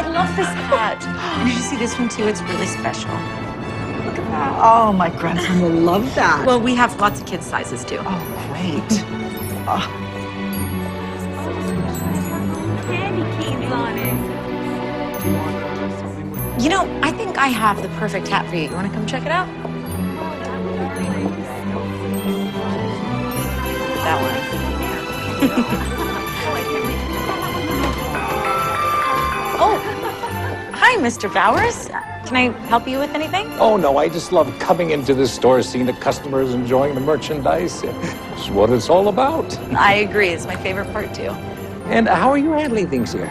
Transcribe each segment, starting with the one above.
I love this cat. And did you see this one too? It's really special. Look at that. Oh, my grandson will love that. Well, we have lots of kids' sizes too. Oh, great. Oh. Candy canes on it. You know, I think I have the perfect hat for you. You want to come check it out? That one. Oh, hi, Mr. Bowers. Can I help you with anything? Oh, no, I just love coming into the store, seeing the customers enjoying the merchandise. It's what it's all about. I agree. It's my favorite part, too. And how are you handling things here?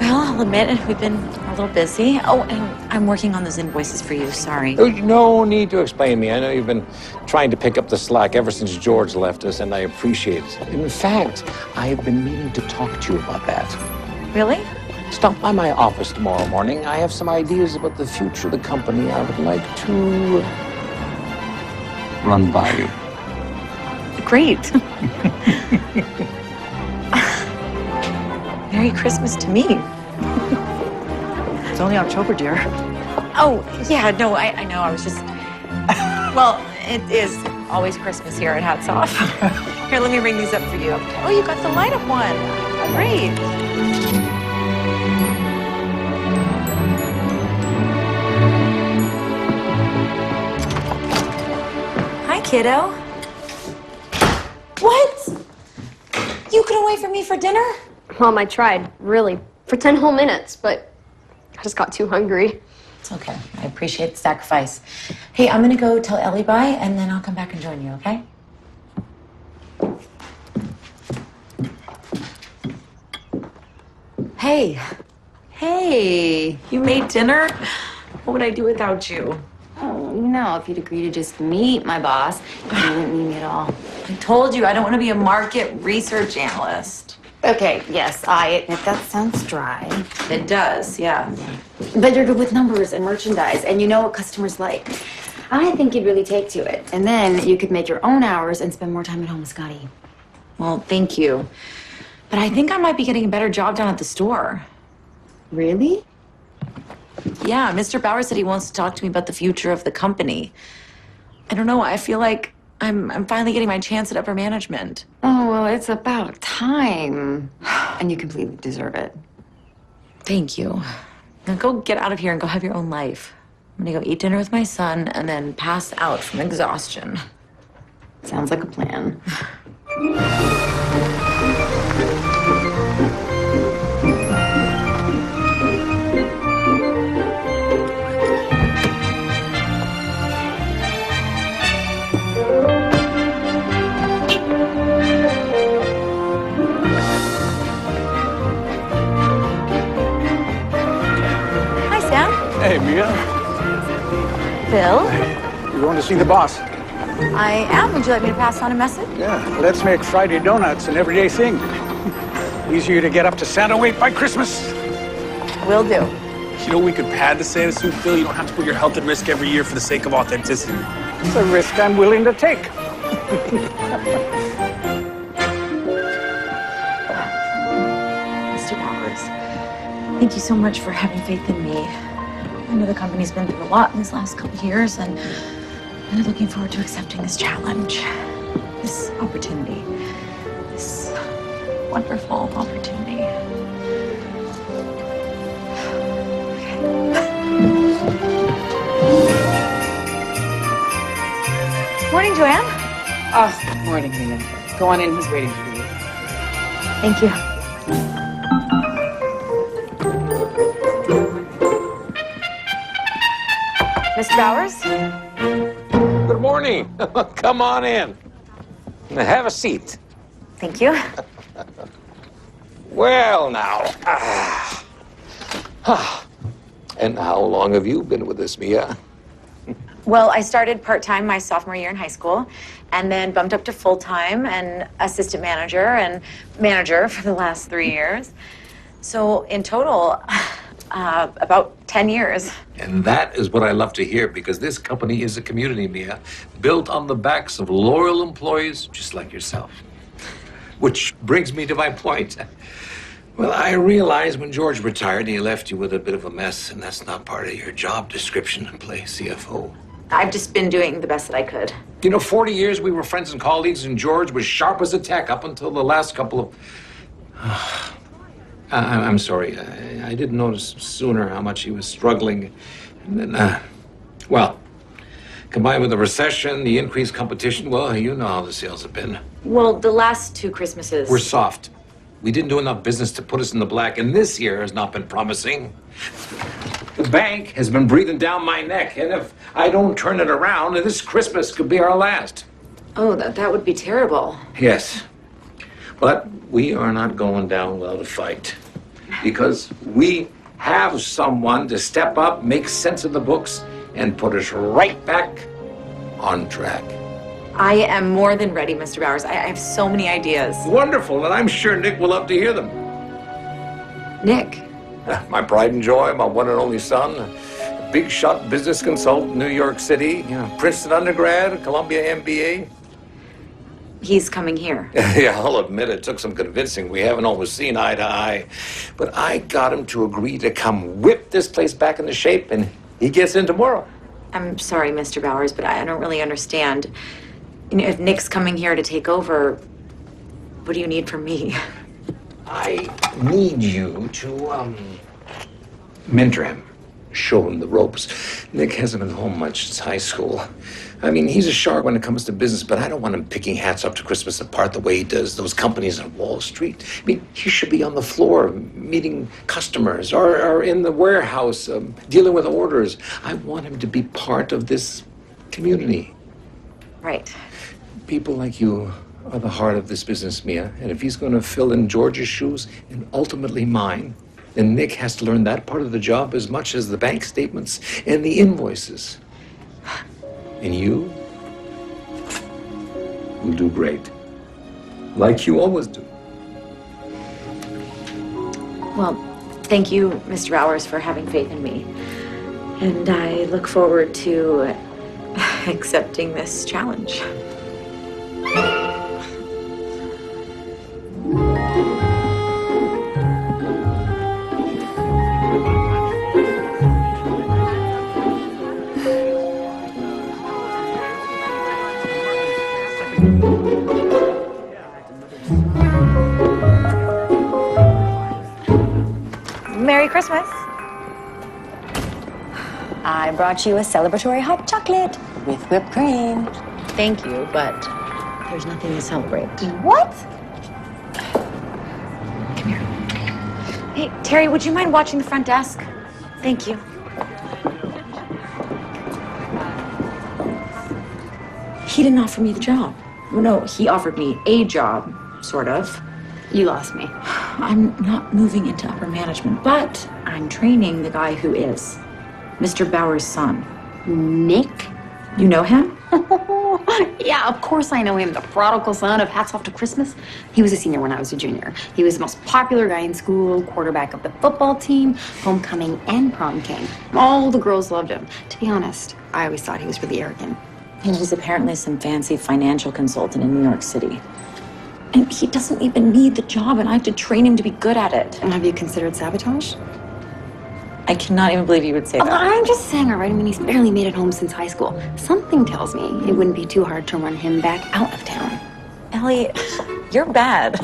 Well, I'll admit we've been a little busy. Oh, and I'm working on those invoices for you. Sorry. Oh, no need to explain me. I know you've been trying to pick up the slack ever since George left us, and I appreciate it. In fact, I've been meaning to talk to you about that. Really? Stop by my office tomorrow morning. I have some ideas about the future of the company I would like to run by you. Great. Merry Christmas to me. It's only October, dear. Oh, yeah, no, I know. I was just... Well, it is always Christmas here at Hats Off. Here, let me ring these up for you. Oh, you got the light-up one. Great. Hi, kiddo. What? You couldn't wait for me for dinner? Mom, I tried, really, for 10 whole minutes, but I just got too hungry. It's okay. I appreciate the sacrifice. Hey, I'm gonna go tell Ellie bye, and then I'll come back and join you, okay? Hey. Hey, you made dinner? What would I do without you? Oh, no, if you'd agree to just meet my boss, you wouldn't need me at all. I told you, I don't want to be a market research analyst. Okay, yes, I admit that sounds dry. It does, yeah. But you're good with numbers and merchandise, and you know what customers like. I think you'd really take to it. And then you could make your own hours and spend more time at home with Scotty. Well, thank you. But I think I might be getting a better job done at the store. Really? Yeah, Mr. Bauer said he wants to talk to me about the future of the company. I don't know, I feel like I'm finally getting my chance at upper management. Oh, well, it's about time. And you completely deserve it. Thank you. Now go get out of here and go have your own life. I'm gonna go eat dinner with my son and then pass out from exhaustion. Sounds like a plan. Hey, Mia. Bill? You're going to see the boss? I am. Would you like me to pass on a message? Yeah, let's make Friday donuts an everyday thing. Easier to get up to Santa weight by Christmas. Will do. You know, we could pad the Santa suit, Bill. You don't have to put your health at risk every year for the sake of authenticity. It's a risk I'm willing to take. Mr. Bowers, thank you so much for having faith in me. I know the company's been through a lot in these last couple of years, and I'm really looking forward to accepting this challenge, this opportunity, this wonderful opportunity. Morning, Joanne. Oh, morning, Mia. Go on in, he's waiting for you. Thank you. Mr. Bowers? Good morning. Come on in. Have a seat. Thank you. Well, now. And how long have you been with us, Mia? Well, I started part-time my sophomore year in high school, and then bumped up to full-time and assistant manager and manager for the last 3 years. So in total, about 10 years. And that is what I love to hear, because this company is a community, Mia, built on the backs of loyal employees just like yourself. Which brings me to my point. Well, I realized when George retired, he left you with a bit of a mess, and that's not part of your job description to play CFO. I've just been doing the best that I could. 40 years we were friends and colleagues, and George was sharp as a tack up until the last couple of... I'm sorry. I didn't notice sooner how much he was struggling. And then, combined with the recession, the increased competition, well, you know how the sales have been. Well, the last 2 Christmases... We're soft. We didn't do enough business to put us in the black, and this year has not been promising. The bank has been breathing down my neck, and if I don't turn it around, this Christmas could be our last. Oh, that would be terrible. Yes. But we are not going down without a fight, because we have someone to step up, make sense of the books, and put us right back on track. I am more than ready, Mr. Bowers. I have so many ideas. Wonderful, and I'm sure Nick will love to hear them. Nick? My pride and joy, my one and only son, a big shot business consultant in New York City, Princeton undergrad, Columbia MBA. He's coming here. Yeah, I'll admit it took some convincing. We haven't always seen eye to eye. But I got him to agree to come whip this place back into shape, and he gets in tomorrow. I'm sorry, Mr. Bowers, but I don't really understand. If Nick's coming here to take over, what do you need from me? I need you to, mentor him. Show him the ropes. Nick hasn't been home much since high school. I mean, he's a shark when it comes to business, but I don't want him picking hats up to Christmas apart the way he does those companies on Wall Street. I mean, he should be on the floor meeting customers or in the warehouse dealing with orders. I want him to be part of this community. Right. People like you are the heart of this business, Mia. And if he's going to fill in George's shoes and ultimately mine, then Nick has to learn that part of the job as much as the bank statements and the invoices. And you will do great. Like you always do. Well, thank you, Mr. Bowers, for having faith in me. And I look forward to accepting this challenge. Merry Christmas. I brought you a celebratory hot chocolate with whipped cream. Thank you, but there's nothing to celebrate. What? Come here. Hey, Terry, would you mind watching the front desk? Thank you. He didn't offer me the job. Well, no, he offered me a job, sort of. You lost me. I'm not moving into upper management, but I'm training the guy who is. Mr. Bauer's son. Nick? You know him? Yeah, of course I know him. The prodigal son of Hats Off to Christmas. He was a senior when I was a junior. He was the most popular guy in school, quarterback of the football team, homecoming and prom king. All the girls loved him. To be honest, I always thought he was really arrogant. And he's apparently some fancy financial consultant in New York City. And he doesn't even need the job, and I have to train him to be good at it. And have you considered sabotage? I cannot even believe you would say that. I'm just saying, all right? I mean, he's barely made it home since high school. Something tells me it wouldn't be too hard to run him back out of town. Ellie, you're bad.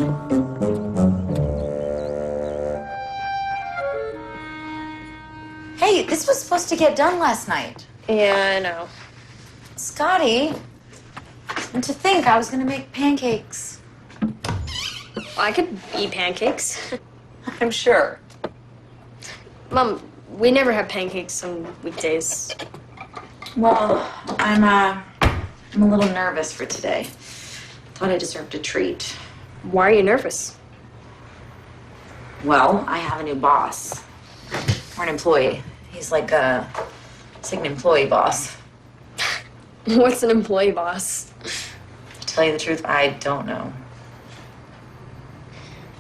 Hey, this was supposed to get done last night. Yeah, I know. Scotty, and to think I was gonna make pancakes. I could eat pancakes. I'm sure. Mom, we never have pancakes on weekdays. Well, I'm a little nervous for today. Thought I deserved a treat. Why are you nervous? Well, I have a new boss. Or an employee. He's like a an employee boss. What's an employee boss? To tell you the truth, I don't know.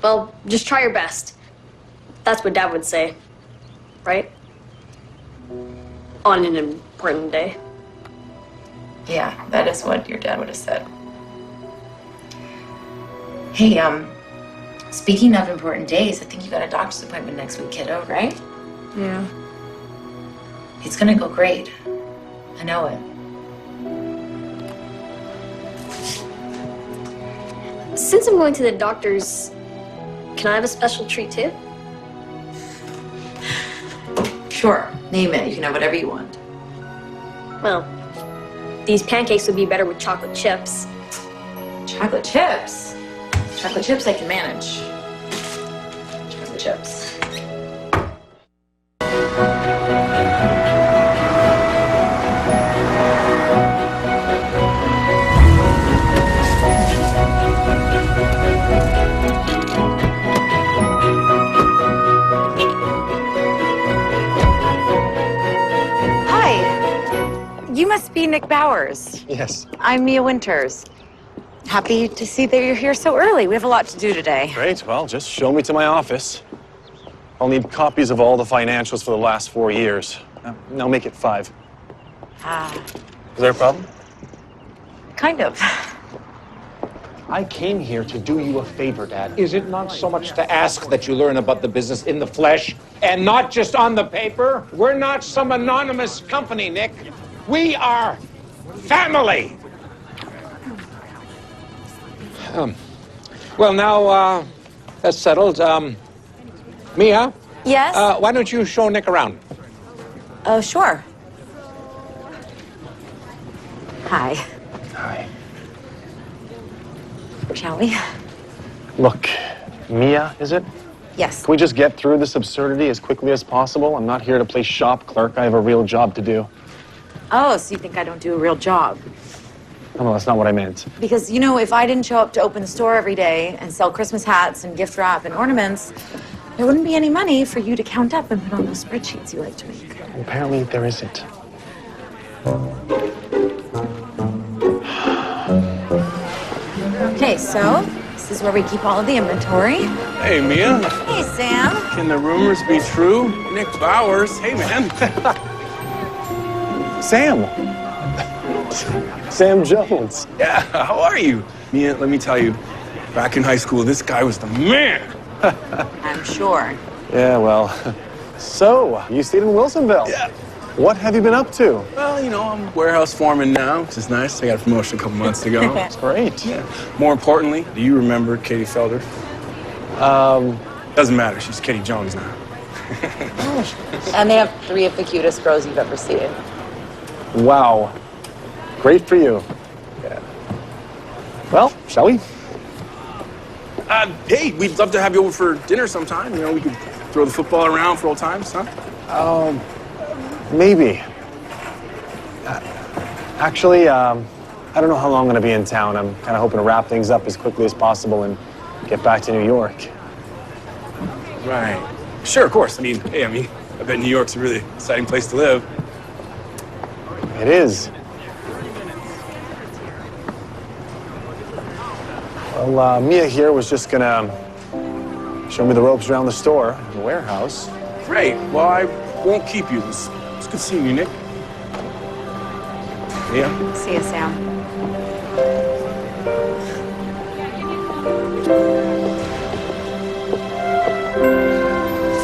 Well, just try your best. That's what Dad would say, right? On an important day. Yeah, that is what your dad would have said. Hey, Speaking of important days, I think you got a doctor's appointment next week, kiddo, right? Yeah. It's gonna go great. I know it. Since I'm going to the doctor's, can I have a special treat too? Sure, name it. You can have whatever you want. Well, these pancakes would be better with chocolate chips. Chocolate chips? Chocolate chips I can manage. Chocolate chips. You must be Nick Bowers. Yes. I'm Mia Winters. Happy to see that you're here so early. We have a lot to do today. Great. Well, just show me to my office. I'll need copies of all the financials for the last 4 years. Now make it 5. Is there a problem? Kind of. I came here to do you a favor, Dad. Is it not so much to ask that you learn about the business in the flesh and not just on the paper? We're not some anonymous company, Nick. We are family. Well, now that's settled. Mia? Yes? Why don't you show Nick around? Oh, sure. Hi. Hi. Shall we? Look, Mia, is it? Yes. Can we just get through this absurdity as quickly as possible? I'm not here to play shop clerk. I have a real job to do. Oh, so you think I don't do a real job? No, that's not what I meant. Because, you know, if I didn't show up to open the store every day and sell Christmas hats and gift wrap and ornaments, there wouldn't be any money for you to count up and put on those spreadsheets you like to make. Apparently there isn't. Okay, so this is where we keep all of the inventory. Hey, Mia. Hey, Sam. Can the rumors be true? Nick Bowers. Hey, man. Sam! Sam Jones. Yeah, how are you? Mia, let me tell you, back in high school, this guy was the man. I'm sure. Yeah, well, so, you stayed in Wilsonville. Yeah. What have you been up to? Well, you know, I'm warehouse foreman now, which is nice. I got a promotion a couple months ago. That's great. Yeah. More importantly, do you remember Katie Felder? Doesn't matter. She's Katie Jones now. And they have 3 of the cutest girls you've ever seen. Wow. Great for you. Yeah. Well, shall we? Hey, we'd love to have you over for dinner sometime. You know, we could throw the football around for old times, huh? Maybe. Actually, I don't know how long I'm going to be in town. I'm kind of hoping to wrap things up as quickly as possible and get back to New York. Right. Sure, of course. I bet New York's a really exciting place to live. It is. Well, Mia here was just going to show me the ropes around the store, the warehouse. Great. Well, I won't keep you. It's good seeing you, Nick. Yeah. See you, Sam.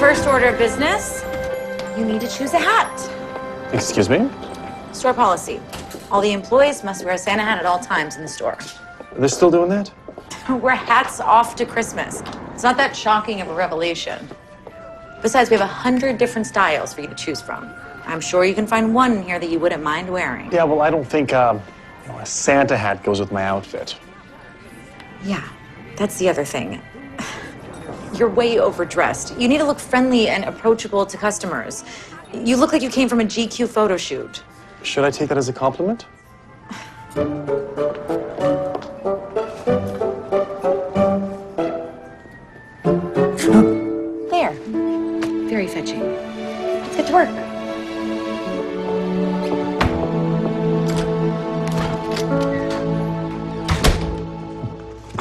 First order of business, you need to choose a hat. Excuse me? Store policy. All the employees must wear a Santa hat at all times in the store. They're still doing that? Wear hats off to Christmas. It's not that shocking of a revelation. Besides, we have 100 different styles for you to choose from. I'm sure you can find one in here that you wouldn't mind wearing. Yeah, well, I don't think a Santa hat goes with my outfit. Yeah, that's the other thing. You're way overdressed. You need to look friendly and approachable to customers. You look like you came from a GQ photo shoot. Should I take that as a compliment? There. Very fetching. Let's get to work.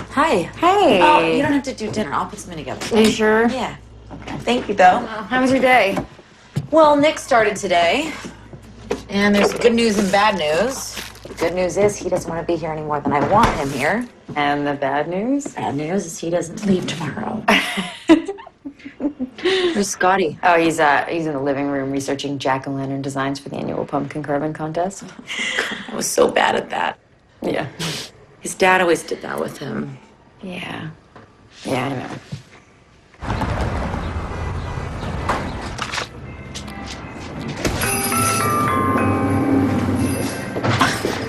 Hi. Hey. Oh, you don't have to do dinner. I'll put something together. Are you sure? Yeah. Thank you, though. How was your day? Well, Nick started today, and there's good news and bad news. The good news is he doesn't want to be here any more than I want him here. And the bad news? Bad news is he doesn't leave tomorrow. Where's Scotty? Oh, he's in the living room researching jack-o'-lantern designs for the annual pumpkin carving contest. I was so bad at that. Yeah. His dad always did that with him. Yeah. Yeah, I know.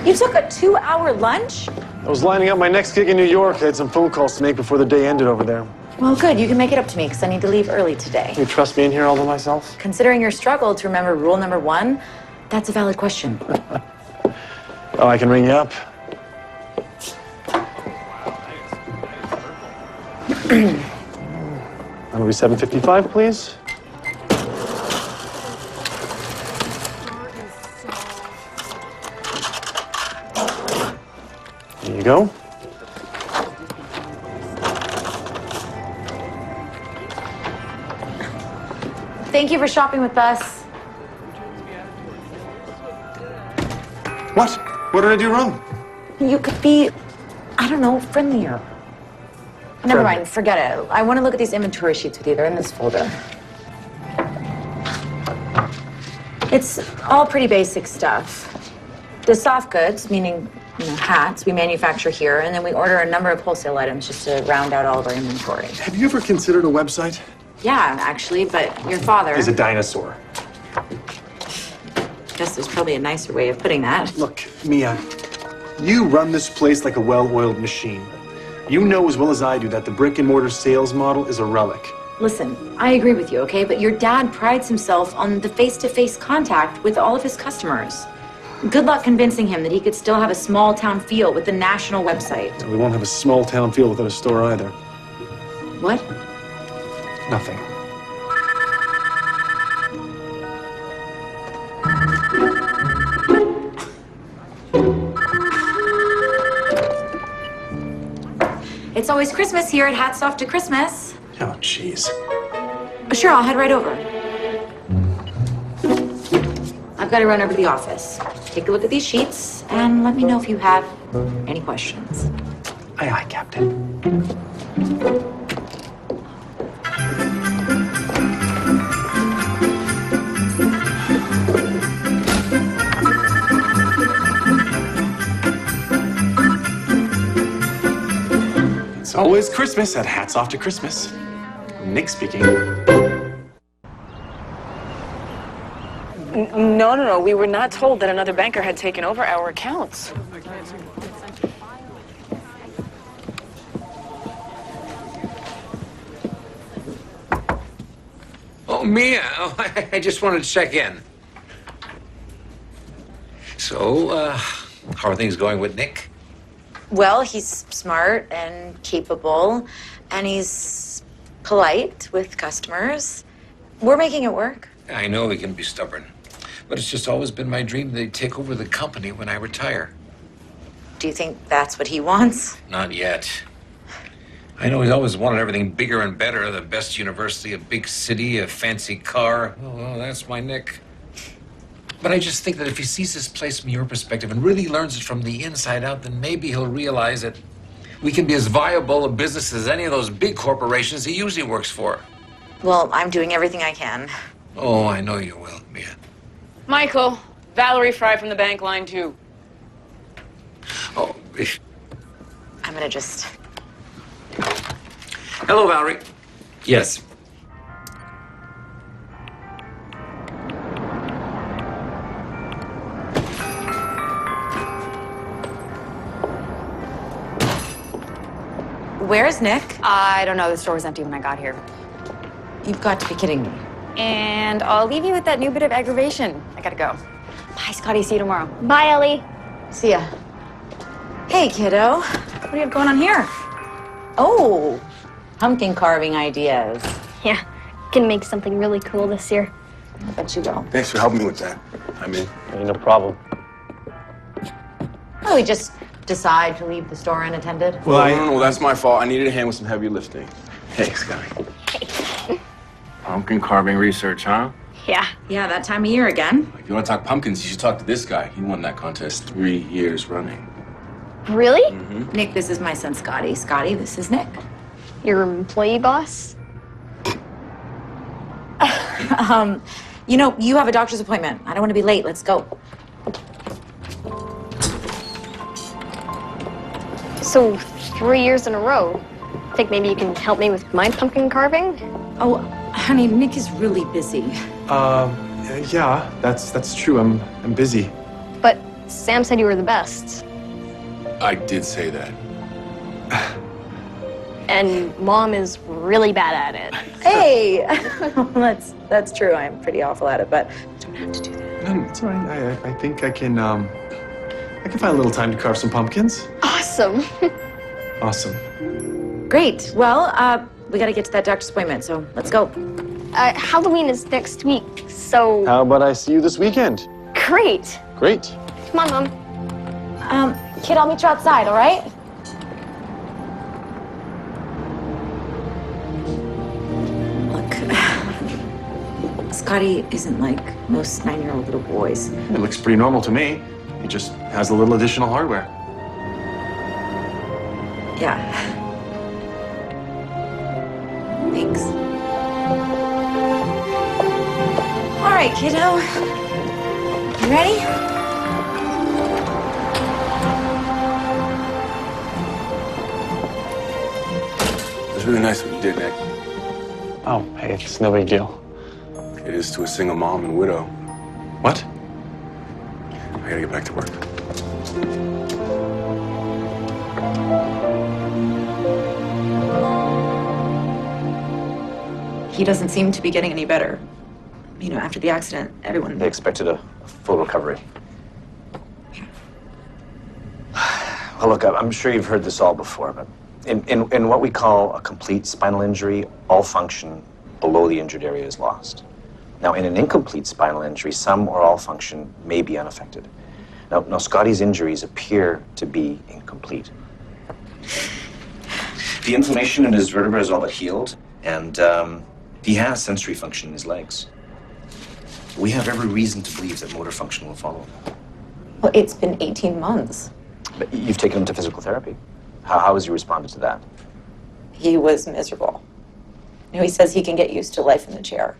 You took a 2-hour lunch? I was lining up my next gig in New York. I had some phone calls to make before the day ended over there. Well, good. You can make it up to me because I need to leave early today. You trust me in here all to myself? Considering your struggle to remember rule number 1, that's a valid question. Oh, I can ring you up. That'll be 7:55, please. There you go. Thank you for shopping with us. What? What did I do wrong? You could be, I don't know, friendlier. Never mind, forget it. I want to look at these inventory sheets with you. They're in this folder. It's all pretty basic stuff. The soft goods, meaning hats, we manufacture here, and then we order a number of wholesale items just to round out all of our inventory. Have you ever considered a website? Yeah, actually, but your father... Is a dinosaur. Guess there's probably a nicer way of putting that. Look, Mia, you run this place like a well-oiled machine. You know as well as I do that the brick-and-mortar sales model is a relic. Listen, I agree with you, okay? But your dad prides himself on the face-to-face contact with all of his customers. Good luck convincing him that he could still have a small-town feel with the national website. We won't have a small-town feel without a store either. What? Nothing. It's always Christmas here at Hats Off to Christmas. Oh, jeez. Sure, I'll head right over. I've got to run over to the office. Take a look at these sheets and let me know if you have any questions. Aye, aye, Captain. It's always Christmas at Hats Off to Christmas. Nick speaking. No. We were not told that another banker had taken over our accounts. Oh, Mia, I just wanted to check in. So, how are things going with Nick? Well, he's smart and capable, and he's polite with customers. We're making it work. I know he can be stubborn, but it's just always been my dream that he'd take over the company when I retire. Do you think that's what he wants? Not yet. I know he's always wanted everything bigger and better, the best university, a big city, a fancy car. Oh, that's my Nick. But I just think that if he sees this place from your perspective and really learns it from the inside out, then maybe he'll realize that we can be as viable a business as any of those big corporations he usually works for. Well, I'm doing everything I can. Oh, I know you will, Mia. Michael, Valerie Fry from the bank line 2. Oh, I'm gonna just... hello, Valerie. Yes. Where's Nick? I don't know. The store was empty when I got here. You've got to be kidding me. And I'll leave you with that new bit of aggravation. I gotta go. Bye, Scotty. See you tomorrow. Bye, Ellie. See ya. Hey, kiddo. What do you have going on here? Oh, pumpkin carving ideas. Yeah, can make something really cool this year. I bet you will. Thanks for helping me with that. I mean, Hey, no problem. Oh, we just decide to leave the store unattended? well, no, that's my fault. I needed a hand with some heavy lifting. Hey, Scotty. Pumpkin carving research, huh? Yeah. Yeah, that time of year again. If you want to talk pumpkins, you should talk to this guy. He won that contest 3 years running. Really? Nick, this is my son, Scotty. Scotty, this is Nick. Your employee boss? You know, you have a doctor's appointment. I don't want to be late. Let's go. So 3 years in a row. Think maybe you can help me with my pumpkin carving? Oh, honey, Nick is really busy. Yeah, that's true. I'm busy. But Sam said you were the best. I did say that. And Mom is really bad at it. Hey! That's true. I'm pretty awful at it, but you don't have to do that. No, it's all right. I think I can find a little time to carve some pumpkins. Awesome. Awesome. Great. Well, we got to get to that doctor's appointment, so let's go. Halloween is next week, so... How about I see you this weekend? Great. Great. Come on, Mom. Kid, I'll meet you outside, all right? Look, Scotty isn't like most 9-year-old little boys. It looks pretty normal to me. He just has a little additional hardware. Yeah. Thanks. All right, kiddo. You ready? It was really nice what you did, Nick. Oh, hey, it's no big deal. It is to a single mom and widow. What? I gotta get back to work. He doesn't seem to be getting any better. You know, after the accident, everyone... They expected a full recovery. Well, look, I'm sure you've heard this all before, but in what we call a complete spinal injury, all function below the injured area is lost. Now, in an incomplete spinal injury, some or all function may be unaffected. Now Scotty's injuries appear to be incomplete. The inflammation in his vertebra is all but healed, and he has sensory function in his legs. We have every reason to believe that motor function will follow. Well, it's been 18 months. But you've taken him to physical therapy. How has he responded to that? He was miserable. You know, he says he can get used to life in the chair.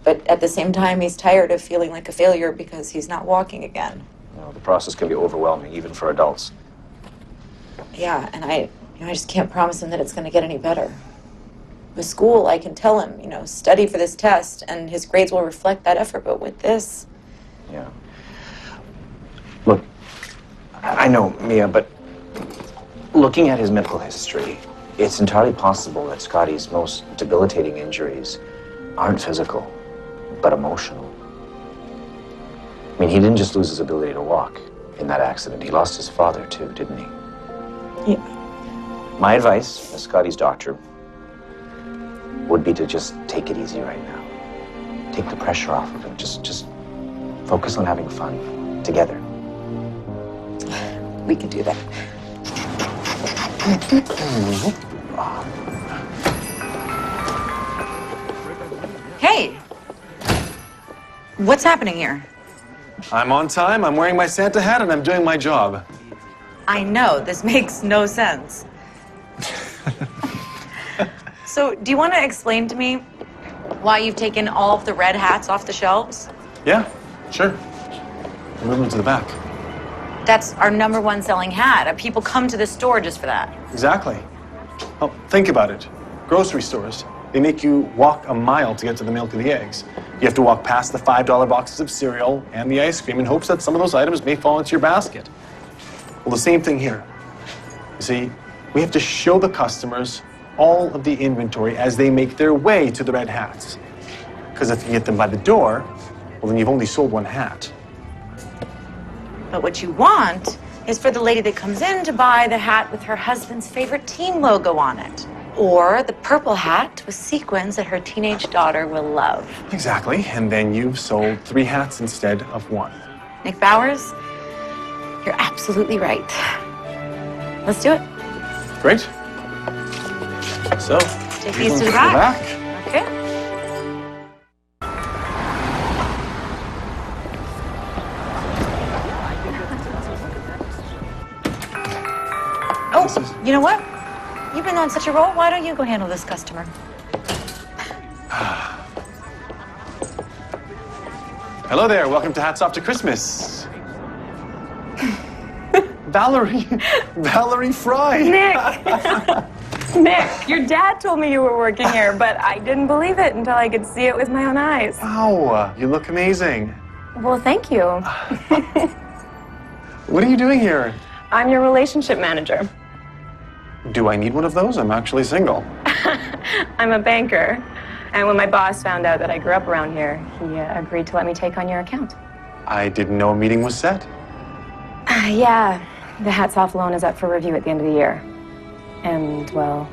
But at the same time, he's tired of feeling like a failure because he's not walking again. You know, the process can be overwhelming, even for adults. Yeah, and I just can't promise him that it's going to get any better. With school, I can tell him, study for this test, and his grades will reflect that effort. But with this... Yeah. Look, I know, Mia, but looking at his medical history, it's entirely possible that Scotty's most debilitating injuries aren't physical, but emotional. I mean, he didn't just lose his ability to walk in that accident. He lost his father, too, didn't he? Yeah. My advice as Scotty's doctor would be to just take it easy right now. Take the pressure off of him. Just focus on having fun together. We can do that. Hey! What's happening here? I'm on time, I'm wearing my Santa hat, and I'm doing my job. I know, this makes no sense. So, do you want to explain to me why you've taken all of the red hats off the shelves? Yeah, sure. I'll move them to the back. That's our #1 selling hat. People come to the store just for that. Exactly. Well, think about it. Grocery stores, they make you walk a mile to get to the milk and the eggs. You have to walk past the $5 boxes of cereal and the ice cream in hopes that some of those items may fall into your basket. Well, the same thing here. You see, we have to show the customers all of the inventory as they make their way to the red hats. Because if you get them by the door, well, then you've only sold one hat. But what you want is for the lady that comes in to buy the hat with her husband's favorite team logo on it. Or the purple hat with sequins that her teenage daughter will love. Exactly, and then you've sold 3 hats instead of 1. Nick Bowers, you're absolutely right. Let's do it. Great. So, Take these to the back. Okay. missus. You know what? You've been on such a roll. Why don't you go handle this customer? Hello there. Welcome to Hats Off to Christmas. Valerie Fry. Nick, your dad told me you were working here, but I didn't believe it until I could see it with my own eyes. Wow, you look amazing. Well, thank you. What are you doing here? I'm your relationship manager. Do I need one of those? I'm actually single. I'm a banker. And when my boss found out that I grew up around here, he agreed to let me take on your account. I didn't know a meeting was set. Yeah, the Hats Off loan is up for review at the end of the year. And, well,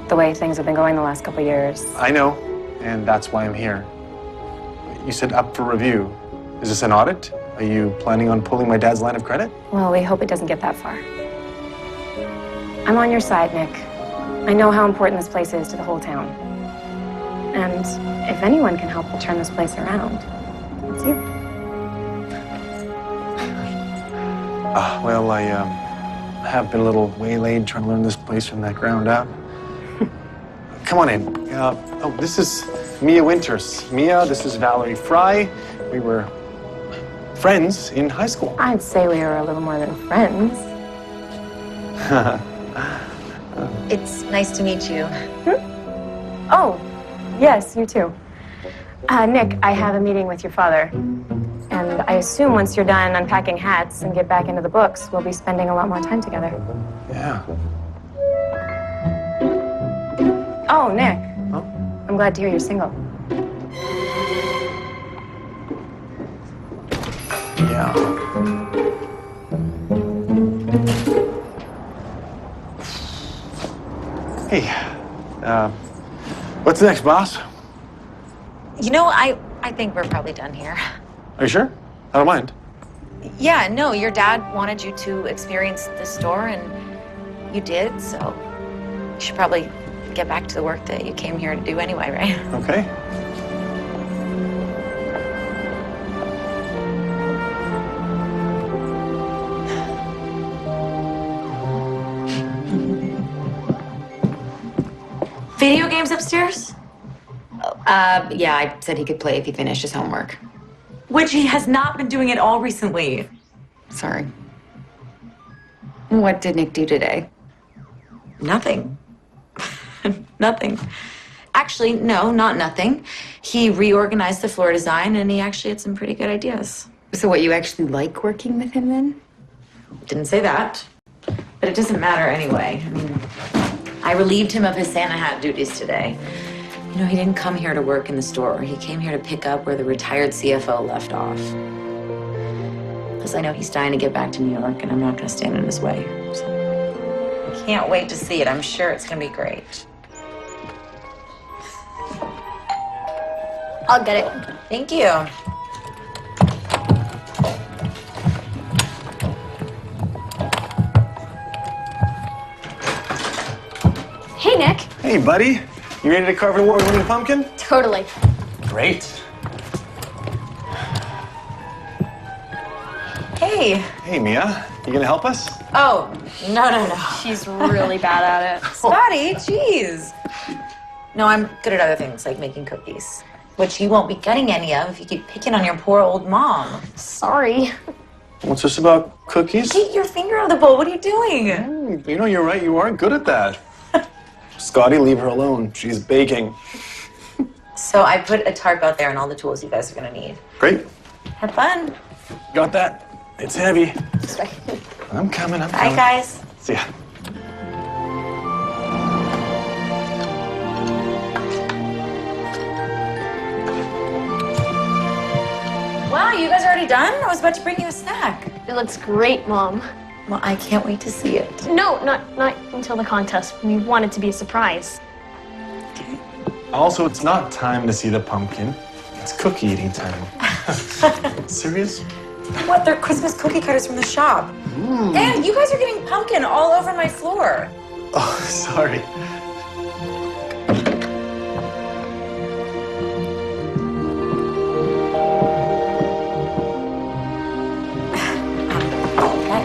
the way things have been going the last couple of years. I know, and that's why I'm here. You said up for review. Is this an audit? Are you planning on pulling my dad's line of credit? Well, we hope it doesn't get that far. I'm on your side, Nick. I know how important this place is to the whole town. And if anyone can help turn this place around, it's you. Well, I have been a little waylaid trying to learn this place from the ground up. Come on in. Oh, this is Mia Winters. Mia, this is Valerie Fry. We were friends in high school. I'd say we were a little more than friends. It's nice to meet you. Oh, yes, you too. Nick, I have a meeting with your father. And I assume once you're done unpacking hats and get back into the books, we'll be spending a lot more time together. Yeah. Oh, Nick. Oh? I'm glad to hear you're single. Yeah. Hey, what's next, boss? You know, I think we're probably done here. Are you sure? I don't mind. Yeah, no, your dad wanted you to experience the store, and you did, so you should probably get back to the work that you came here to do anyway, right? Okay. Video games upstairs? Yeah, I said he could play if he finished his homework. Which he has not been doing at all recently. Sorry. What did Nick do today? Nothing. Nothing. Actually, no, not nothing. He reorganized the floor design, and he actually had some pretty good ideas. So what, you actually like working with him then? Didn't say that. But it doesn't matter anyway. I mean, I relieved him of his Santa hat duties today. You know, he didn't come here to work in the store. He came here to pick up where the retired CFO left off. Because I know he's dying to get back to New York, and I'm not going to stand in his way. So I can't wait to see it. I'm sure it's going to be great. I'll get it. Thank you. Hey, Nick. Hey, buddy. You ready to carve an award-winning pumpkin? Totally. Great. Hey. Hey, Mia. You gonna help us? Oh, no. She's really bad at it. Spotty, jeez. No, I'm good at other things, like making cookies. Which you won't be getting any of if you keep picking on your poor old mom. Sorry. What's this about cookies? Get your finger out of the bowl. What are you doing? You know, you're right. You aren't good at that. Scotty, leave her alone. She's baking. So I put a tarp out there and all the tools you guys are gonna need. Great. Have fun. Got that. It's heavy. Sorry. I'm coming. Bye, guys. See ya. Wow, you guys are already done? I was about to bring you a snack. It looks great, Mom. Well, I can't wait to see it. No, not until the contest. We want it to be a surprise. Also, it's not time to see the pumpkin. It's cookie eating time. Serious? What? They're Christmas cookie cutters from the shop. And you guys are getting pumpkin all over my floor. Oh, sorry.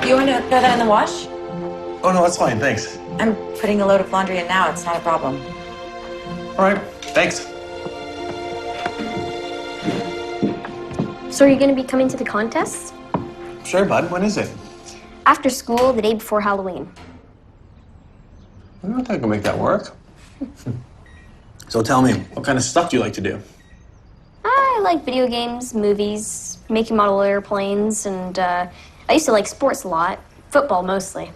You want to throw that in the wash? Oh, no, that's fine, thanks. I'm putting a load of laundry in now. It's not a problem. All right, thanks. So are you going to be coming to the contest? Sure, bud. When is it? After school, the day before Halloween. I don't think I can make that work. So tell me, what kind of stuff do you like to do? I like video games, movies, making model airplanes, and I used to like sports a lot. Football mostly.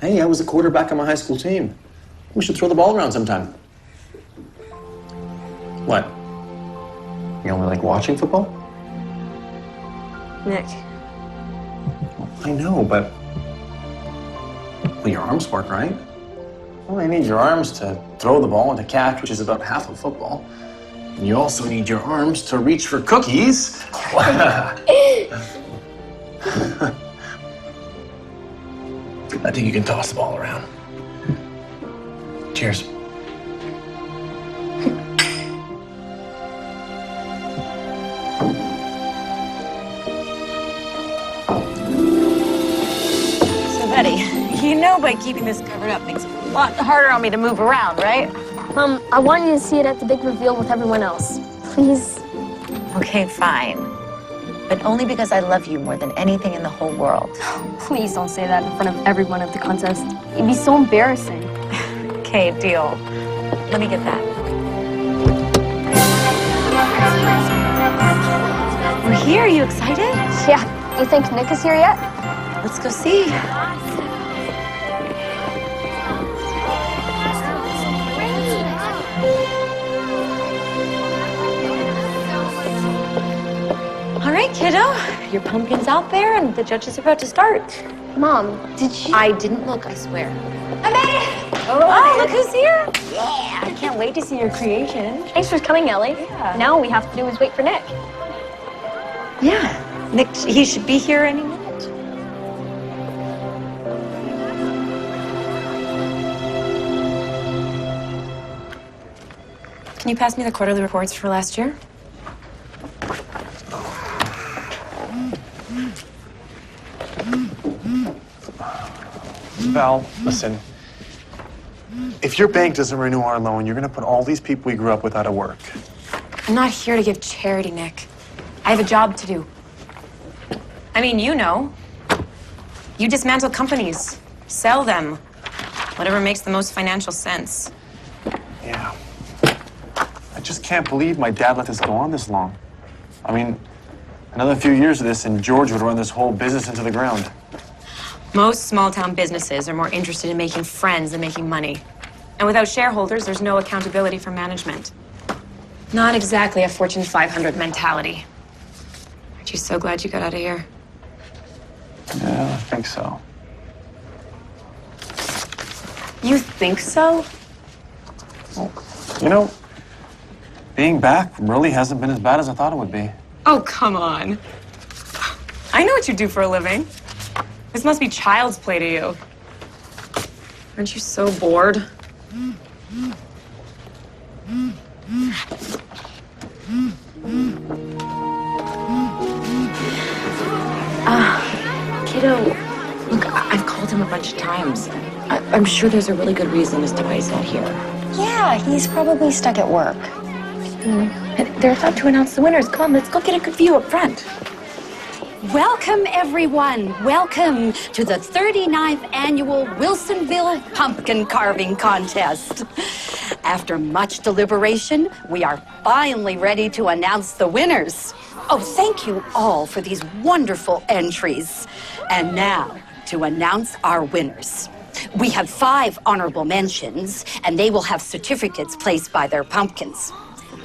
Hey, I was a quarterback on my high school team. We should throw the ball around sometime. What? You only like watching football? Nick. I know, but... Well, your arms work, right? Well, you need your arms to throw the ball and to catch, which is about half of football. And you also need your arms to reach for cookies. I think you can toss the ball around. Cheers. So, Betty, you know by keeping this covered up makes it a lot harder on me to move around, right? I want you to see it at the big reveal with everyone else. Please. Okay, fine. But only because I love you more than anything in the whole world. Please don't say that in front of everyone at the contest. It'd be so embarrassing. Okay, deal. Let me get that. We're here. Are you excited? Yeah. You think Nick is here yet? Let's go see. All right, kiddo. Your pumpkin's out there and the judges are about to start. Mom, did you... I didn't look, I swear. I made it! Oh, look who's here. Yeah! I can't wait to see your creation. Thanks for coming, Ellie. Yeah. Now all we have to do is wait for Nick. Yeah. Nick, he should be here any minute. Can you pass me the quarterly reports for last year? Val, listen. If your bank doesn't renew our loan, you're gonna put all these people we grew up with out of work. I'm not here to give charity, Nick. I have a job to do. I mean, you know. You dismantle companies, sell them, whatever makes the most financial sense. Yeah. I just can't believe my dad let this go on this long. I mean, another few years of this and George would run this whole business into the ground. Most small-town businesses are more interested in making friends than making money. And without shareholders, there's no accountability for management. Not exactly a Fortune 500 mentality. Aren't you so glad you got out of here? Yeah, I think so. You think so? Well, you know, being back really hasn't been as bad as I thought it would be. Oh, come on. I know what you do for a living. This must be child's play to you. Aren't you so bored? Kiddo, look, I've called him a bunch of times. I'm sure there's a really good reason as to why he's not here. Yeah, he's probably stuck at work. They're about to announce the winners. Come on, let's go get a good view up front. Welcome, everyone. Welcome to the 39th Annual Wilsonville Pumpkin Carving Contest. After much deliberation, we are finally ready to announce the winners. Oh, thank you all for these wonderful entries. And now, to announce our winners. We have 5 honorable mentions, and they will have certificates placed by their pumpkins.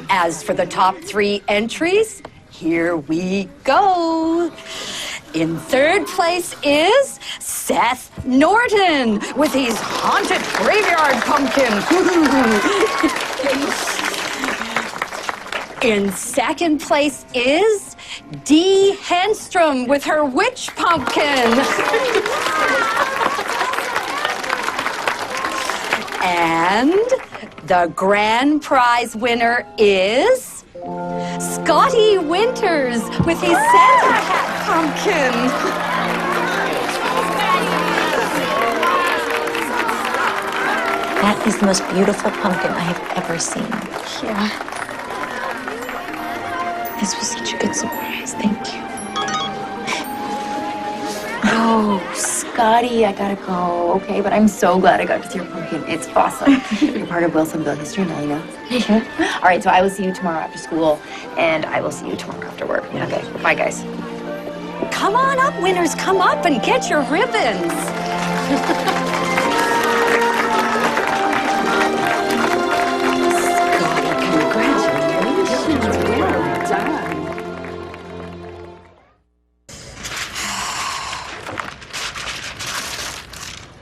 As for the top 3 entries, here we go. In 3rd place is Seth Norton with his haunted graveyard pumpkin. In 2nd place is Dee Henstrom with her witch pumpkin. And the grand prize winner is Scotty Winters with his Santa hat pumpkin. That is the most beautiful pumpkin I have ever seen. Yeah. This was such a good surprise. Thank you. Oh, Scotty, I gotta go. Okay, but I'm so glad I got to see your pumpkin. It's awesome. You're part of Wilsonville history now, you know? All right, so I will see you tomorrow after school, and I will see you tomorrow after work. Yeah. Okay, bye, guys. Come on up, winners. Come up and get your ribbons. Congratulations. Well done.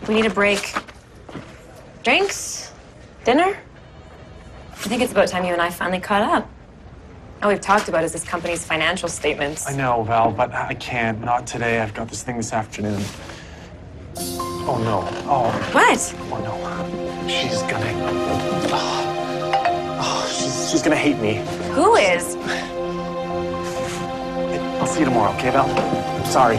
We need a break. Drinks? Dinner? I think it's about time you and I finally caught up. All we've talked about is this company's financial statements. I know, Val, but I can't. Not today. I've got this thing this afternoon. Oh, no. Oh. What? Oh, no. She's gonna... Oh, she's gonna hate me. Who is? I'll see you tomorrow, okay, Val? I'm sorry.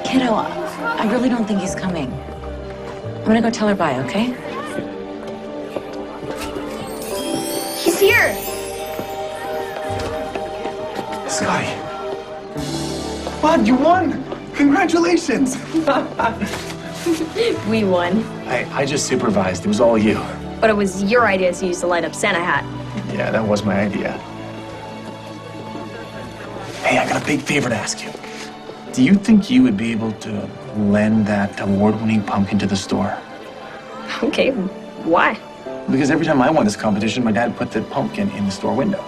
Kiddo, I really don't think he's coming. I'm gonna go tell her bye, okay? He's here. Scotty. Bud, you won! Congratulations! We won. I just supervised. It was all you. But it was your idea to use the light up Santa hat. Yeah, that was my idea. Hey, I got a big favor to ask you. Do you think you would be able to lend that award-winning pumpkin to the store? Okay, why? Because every time I won this competition, my dad put the pumpkin in the store window.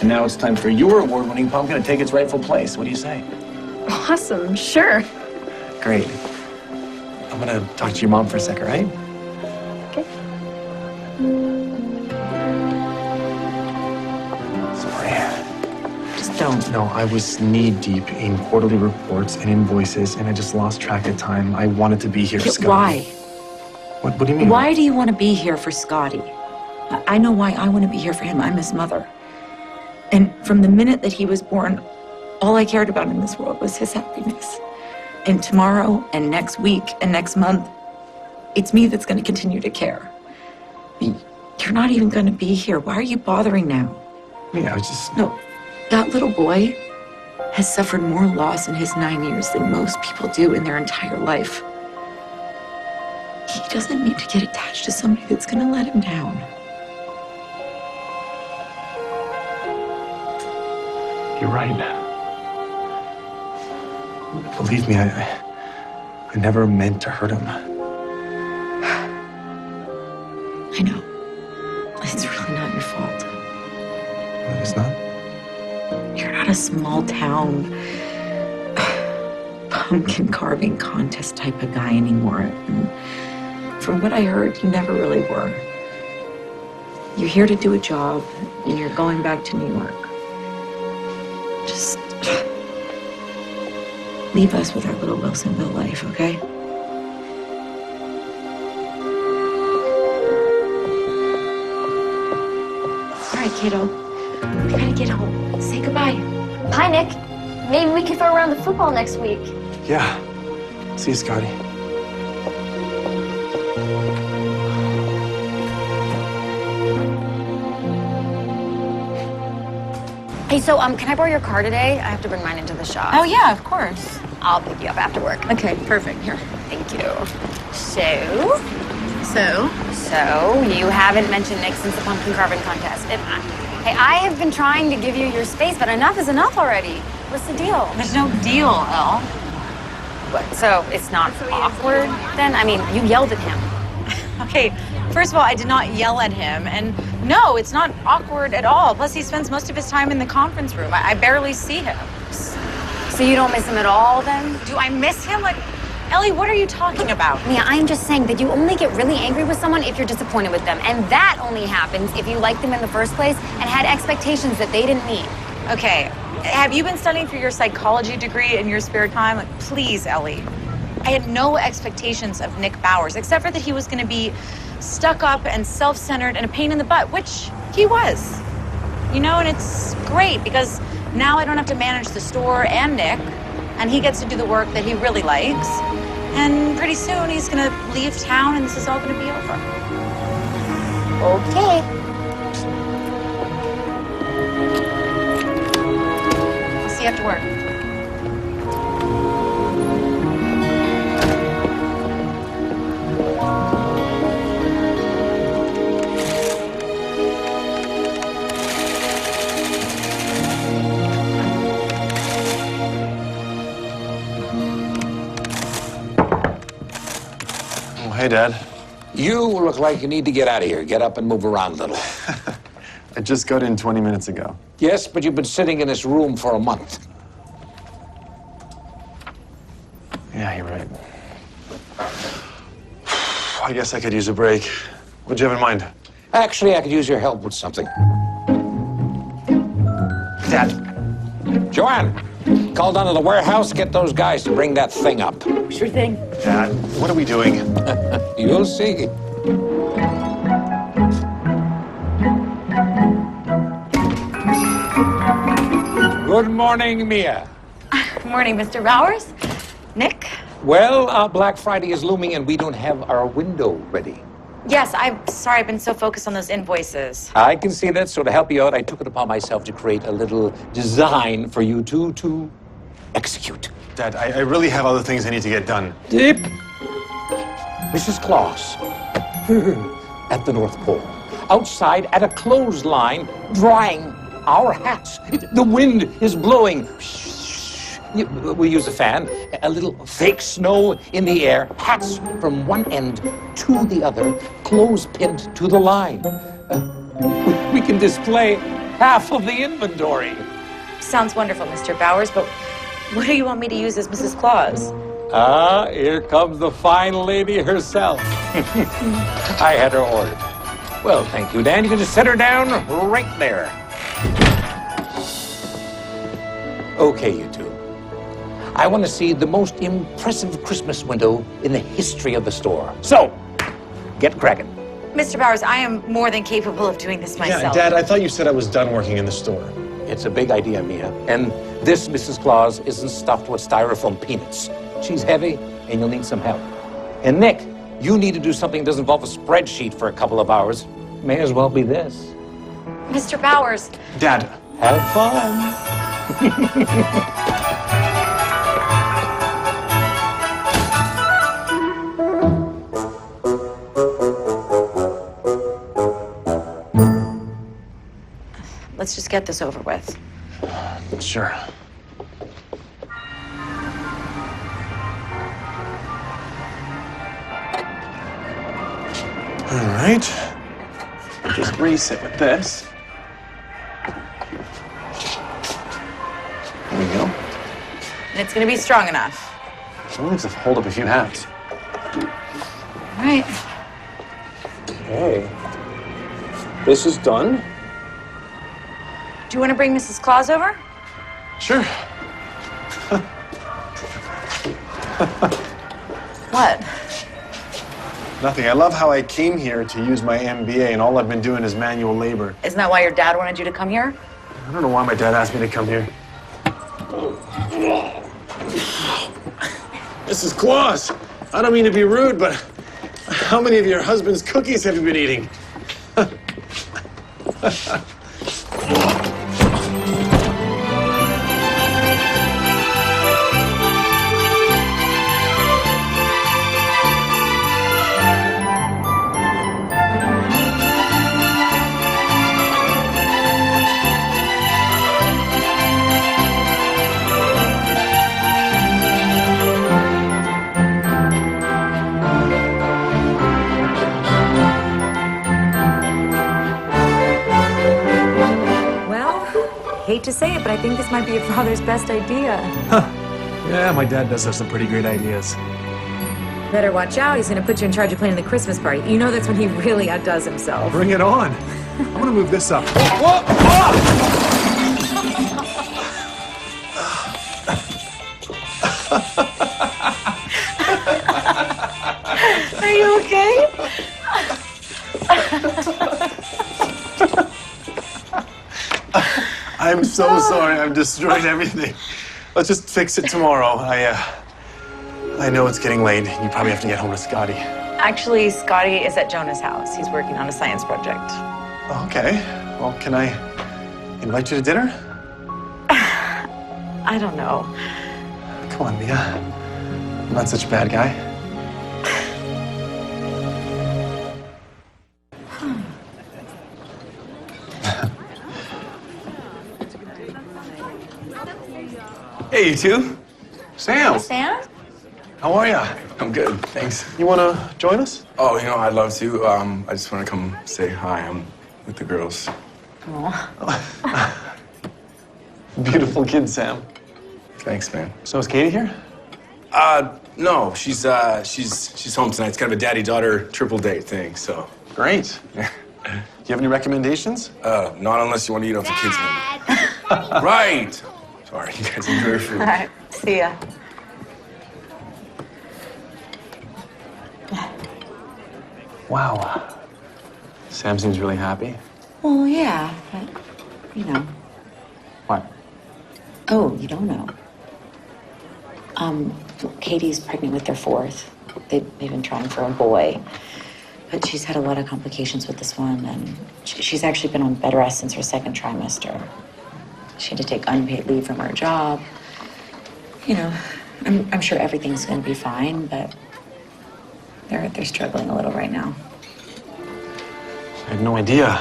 And now it's time for your award-winning pumpkin to take its rightful place. What do you say? Awesome, sure. Great. I'm gonna talk to your mom for a sec, all right? Okay. Sorry. Just don't. No, I was knee-deep in quarterly reports and invoices, and I just lost track of time. I wanted to be here for Scotty. Why? What do you mean? Why do you want to be here for Scotty? I know why I want to be here for him. I'm his mother. And from the minute that he was born, all I cared about in this world was his happiness. And tomorrow and next week and next month, it's me that's going to continue to care. You're not even going to be here. Why are you bothering now? Yeah, I was just... No, that little boy has suffered more loss in his 9 years than most people do in their entire life. He doesn't need to get attached to somebody that's going to let him down. You're right. Believe me, I never meant to hurt him. I know. It's really not your fault. It's not? You're not a small town pumpkin carving contest type of guy anymore. And from what I heard, you never really were. You're here to do a job, and you're going back to New York. Just leave us with our little Wilsonville life, okay? All right, kiddo. We gotta get home. Say goodbye. Hi, Nick. Maybe we could throw around the football next week. Yeah. See you, Scotty. Hey, so, can I borrow your car today? I have to bring mine into the shop. Oh, yeah, of course. I'll pick you up after work. Okay, perfect. Here. Thank you. So, you haven't mentioned Nick since the pumpkin carving contest. Hey, I have been trying to give you your space, but enough is enough already. What's the deal? There's no deal, Elle. What, so it's not awkward then? I mean, you yelled at him. Okay, first of all, I did not yell at him, and no, it's not awkward at all. Plus, he spends most of his time in the conference room. I barely see him. So you don't miss him at all then? Do I miss him? Like, Ellie, what are you talking about? Yeah, I'm just saying that you only get really angry with someone if you're disappointed with them. And that only happens if you liked them in the first place and had expectations that they didn't meet. Okay, have you been studying for your psychology degree in your spare time? Like, please, Ellie. I had no expectations of Nick Bowers, except for that he was going to be stuck up and self-centered and a pain in the butt, which he was. You know, and it's great because Now I don't have to manage the store and Nick, and he gets to do the work that he really likes. And pretty soon he's gonna leave town and this is all gonna be over. Okay. I'll see you after work. Oh, hey, Dad. You look like you need to get out of here. Get up and move around a little. I just got in 20 minutes ago. Yes, but you've been sitting in this room for a month. Yeah, you're right. I guess I could use a break. What'd you have in mind? Actually, I could use your help with something. Dad. Joanne, call down to the warehouse, get those guys to bring that thing up. Sure thing. Dad, what are we doing? You'll see. Good morning, Mia. Good morning, Mr. Bowers. Nick? Well, Black Friday is looming and we don't have our window ready. Yes, I'm sorry, I've been so focused on those invoices. I can see that, so to help you out, I took it upon myself to create a little design for you to execute. Dad, I really have other things I need to get done. Dip. Mrs. Claus at the North Pole, outside at a clothesline, drying our hats. The wind is blowing. We use a fan, a little fake snow in the air, hats from one end to the other, clothes pinned to the line. We can display half of the inventory. Sounds wonderful, Mr. Bowers, but what do you want me to use as Mrs. Claus? Here comes the fine lady herself. I had her ordered. Well, thank you, Dan. You can just set her down right there. Okay, you two. I want to see the most impressive Christmas window in the history of the store. So, get cracking. Mr. Bowers, I am more than capable of doing this myself. Yeah, Dad, I thought you said I was done working in the store. It's a big idea, Mia. And this Mrs. Claus isn't stuffed with styrofoam peanuts. She's heavy, and you'll need some help. And Nick, you need to do something that doesn't involve a spreadsheet for a couple of hours. May as well be this. Mr. Bowers. Dad. Have fun. Let's just get this over with. Sure. All right. Just reset with this. There we go. And it's gonna be strong enough. It only needs to hold up a few hats. All right. Okay. This is done. Do you want to bring Mrs. Claus over? Sure. What? Nothing. I love how I came here to use my MBA and all I've been doing is manual labor. Isn't that why your dad wanted you to come here? I don't know why my dad asked me to come here. Mrs. Claus, I don't mean to be rude, but how many of your husband's cookies have you been eating? Hate to say it, but I think this might be your father's best idea. Yeah, my dad does have some pretty great ideas. Better watch out. He's going to put you in charge of planning the Christmas party. You know that's when he really outdoes himself. Bring it on. I'm gonna move this up. Are you okay? I'm so sorry. I've destroyed everything. Let's just fix it tomorrow. I know it's getting late. You probably have to get home to Scotty. Actually, Scotty is at Jonah's house. He's working on a science project. Okay. Well, can I invite you to dinner? I don't know. Come on, Mia. I'm not such a bad guy. Hey, you two. Sam. Sam? How are ya? I'm good, thanks. You want to join us? Oh, I'd love to. I just want to come say hi. I'm with the girls. Beautiful kid, Sam. Thanks, man. So is Katie here? No, she's home tonight. It's kind of a daddy-daughter triple date thing, so. Great. Do you have any recommendations? Not unless you want to eat off the kids' menu. Right. Sorry, you guys enjoy your food. All right, see ya. Wow. Sam seems really happy. Well, yeah, but, you know. What? Oh, you don't know. Katie's pregnant with their fourth. They've been trying for a boy. But she's had a lot of complications with this one, and she's actually been on bed rest since her second trimester. She had to take unpaid leave from her job. You know, I'm sure everything's going to be fine, but they're struggling a little right now. I had no idea.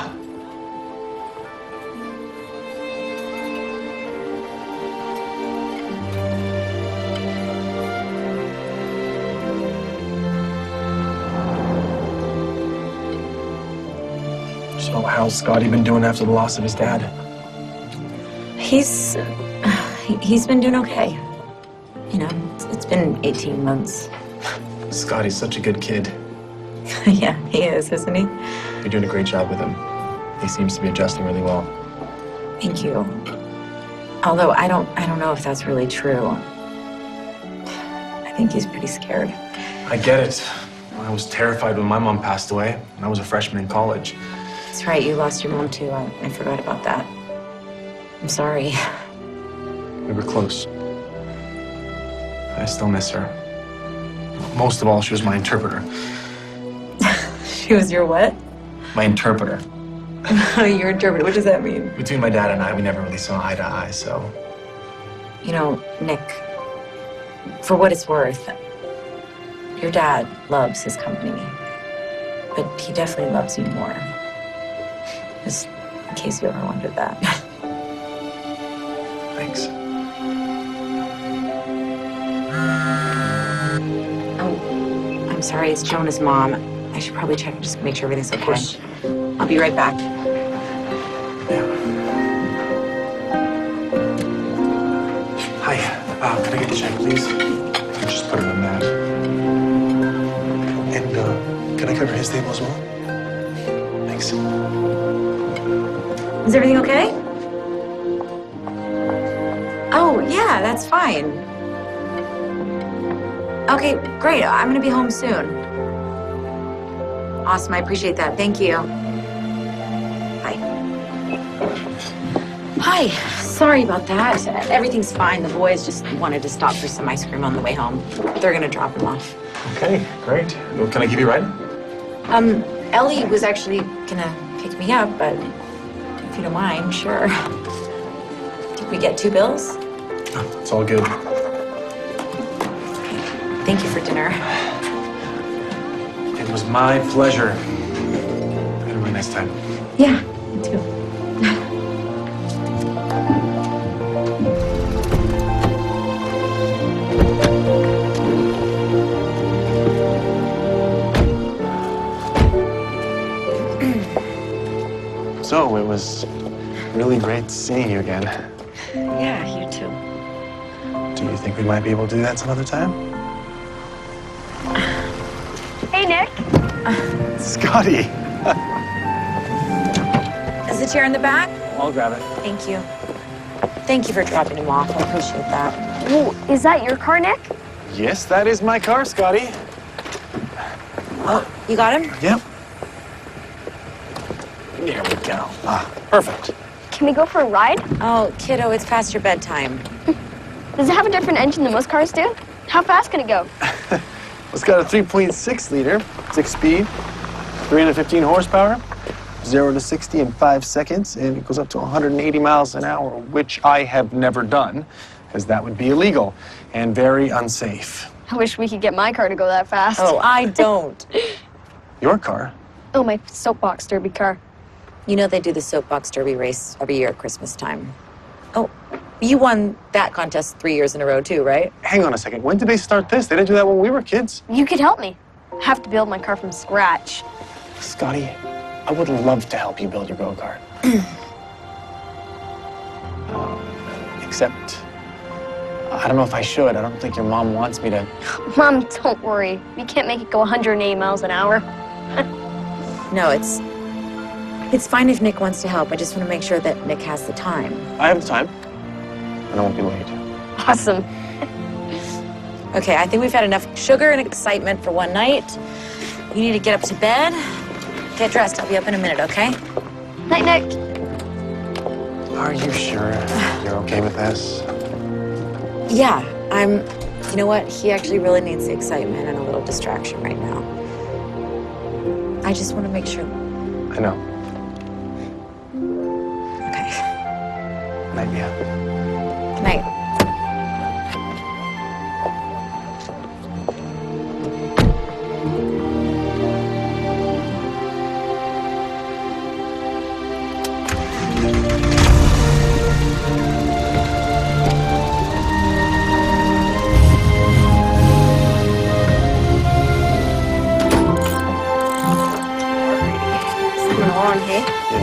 So how's Scotty been doing after the loss of his dad? He's been doing okay. You know, it's been 18 months. Scotty's such a good kid. Yeah, he is, isn't he? You're doing a great job with him. He seems to be adjusting really well. Thank you. Although I don't know if that's really true. I think he's pretty scared. I get it. I was terrified when my mom passed away, and I was a freshman in college. That's right, you lost your mom too. I forgot about that. I'm sorry. We were close. I still miss her. Most of all, she was my interpreter. She was your what? My interpreter. Your interpreter, what does that mean? Between my dad and I, we never really saw eye to eye, so... You know, Nick, for what it's worth, your dad loves his company, but he definitely loves you more. Just in case you ever wondered that. Thanks. Oh, I'm sorry, it's Jonah's mom. I should probably check and just make sure everything's okay. Of course. I'll be right back. Hi, can I get the check, please? Just put it on that. And, can I cover his table as well? Thanks. Is everything okay? Oh, yeah, that's fine. Okay, great. I'm gonna be home soon. Awesome, I appreciate that. Thank you. Bye. Hi, sorry about that. Everything's fine. The boys just wanted to stop for some ice cream on the way home. They're gonna drop him off. Okay, great. Well, can I give you a ride? Ellie was actually gonna pick me up, but if you don't mind, sure. Did we get 2 bills? Oh, it's all good. Thank you for dinner. It was my pleasure. Have a really nice time. Yeah, me too. So, it was really great seeing you again. Yeah, you too. Do you think we might be able to do that some other time? Hey, Nick. Scotty! Is the chair in the back? I'll grab it. Thank you. Thank you for dropping him off. I appreciate that. Whoa, is that your car, Nick? Yes, that is my car, Scotty. Oh, you got him? Yep. There we go. Perfect. Can we go for a ride? Oh, kiddo, it's past your bedtime. Does it have a different engine than most cars do? How fast can it go? It's got a 3.6 liter, 6-speed, 315 horsepower, 0 to 60 in 5 seconds, and it goes up to 180 miles an hour, which I have never done, because that would be illegal and very unsafe. I wish we could get my car to go that fast. Oh, I don't. Your car? Oh, my soapbox derby car. You know they do the soapbox derby race every year at Christmas time. Oh, you won that contest 3 years in a row too, right? Hang on a second. When did they start this? They didn't do that when we were kids. You could help me. I have to build my car from scratch. Scotty, I would love to help you build your go-kart. Except, I don't know if I should. I don't think your mom wants me to. Mom, don't worry. We can't make it go 180 miles an hour. No, it's fine if Nick wants to help. I just want to make sure that Nick has the time. I have the time, and I won't be late. Awesome. Okay, I think we've had enough sugar and excitement for one night. You need to get up to bed. Get dressed. I'll be up in a minute, okay? Night, Nick. Are you sure you're okay with this? Yeah, you know what? He actually really needs the excitement and a little distraction right now. I just want to make sure. I know. Okay. Night, Mia. Good night.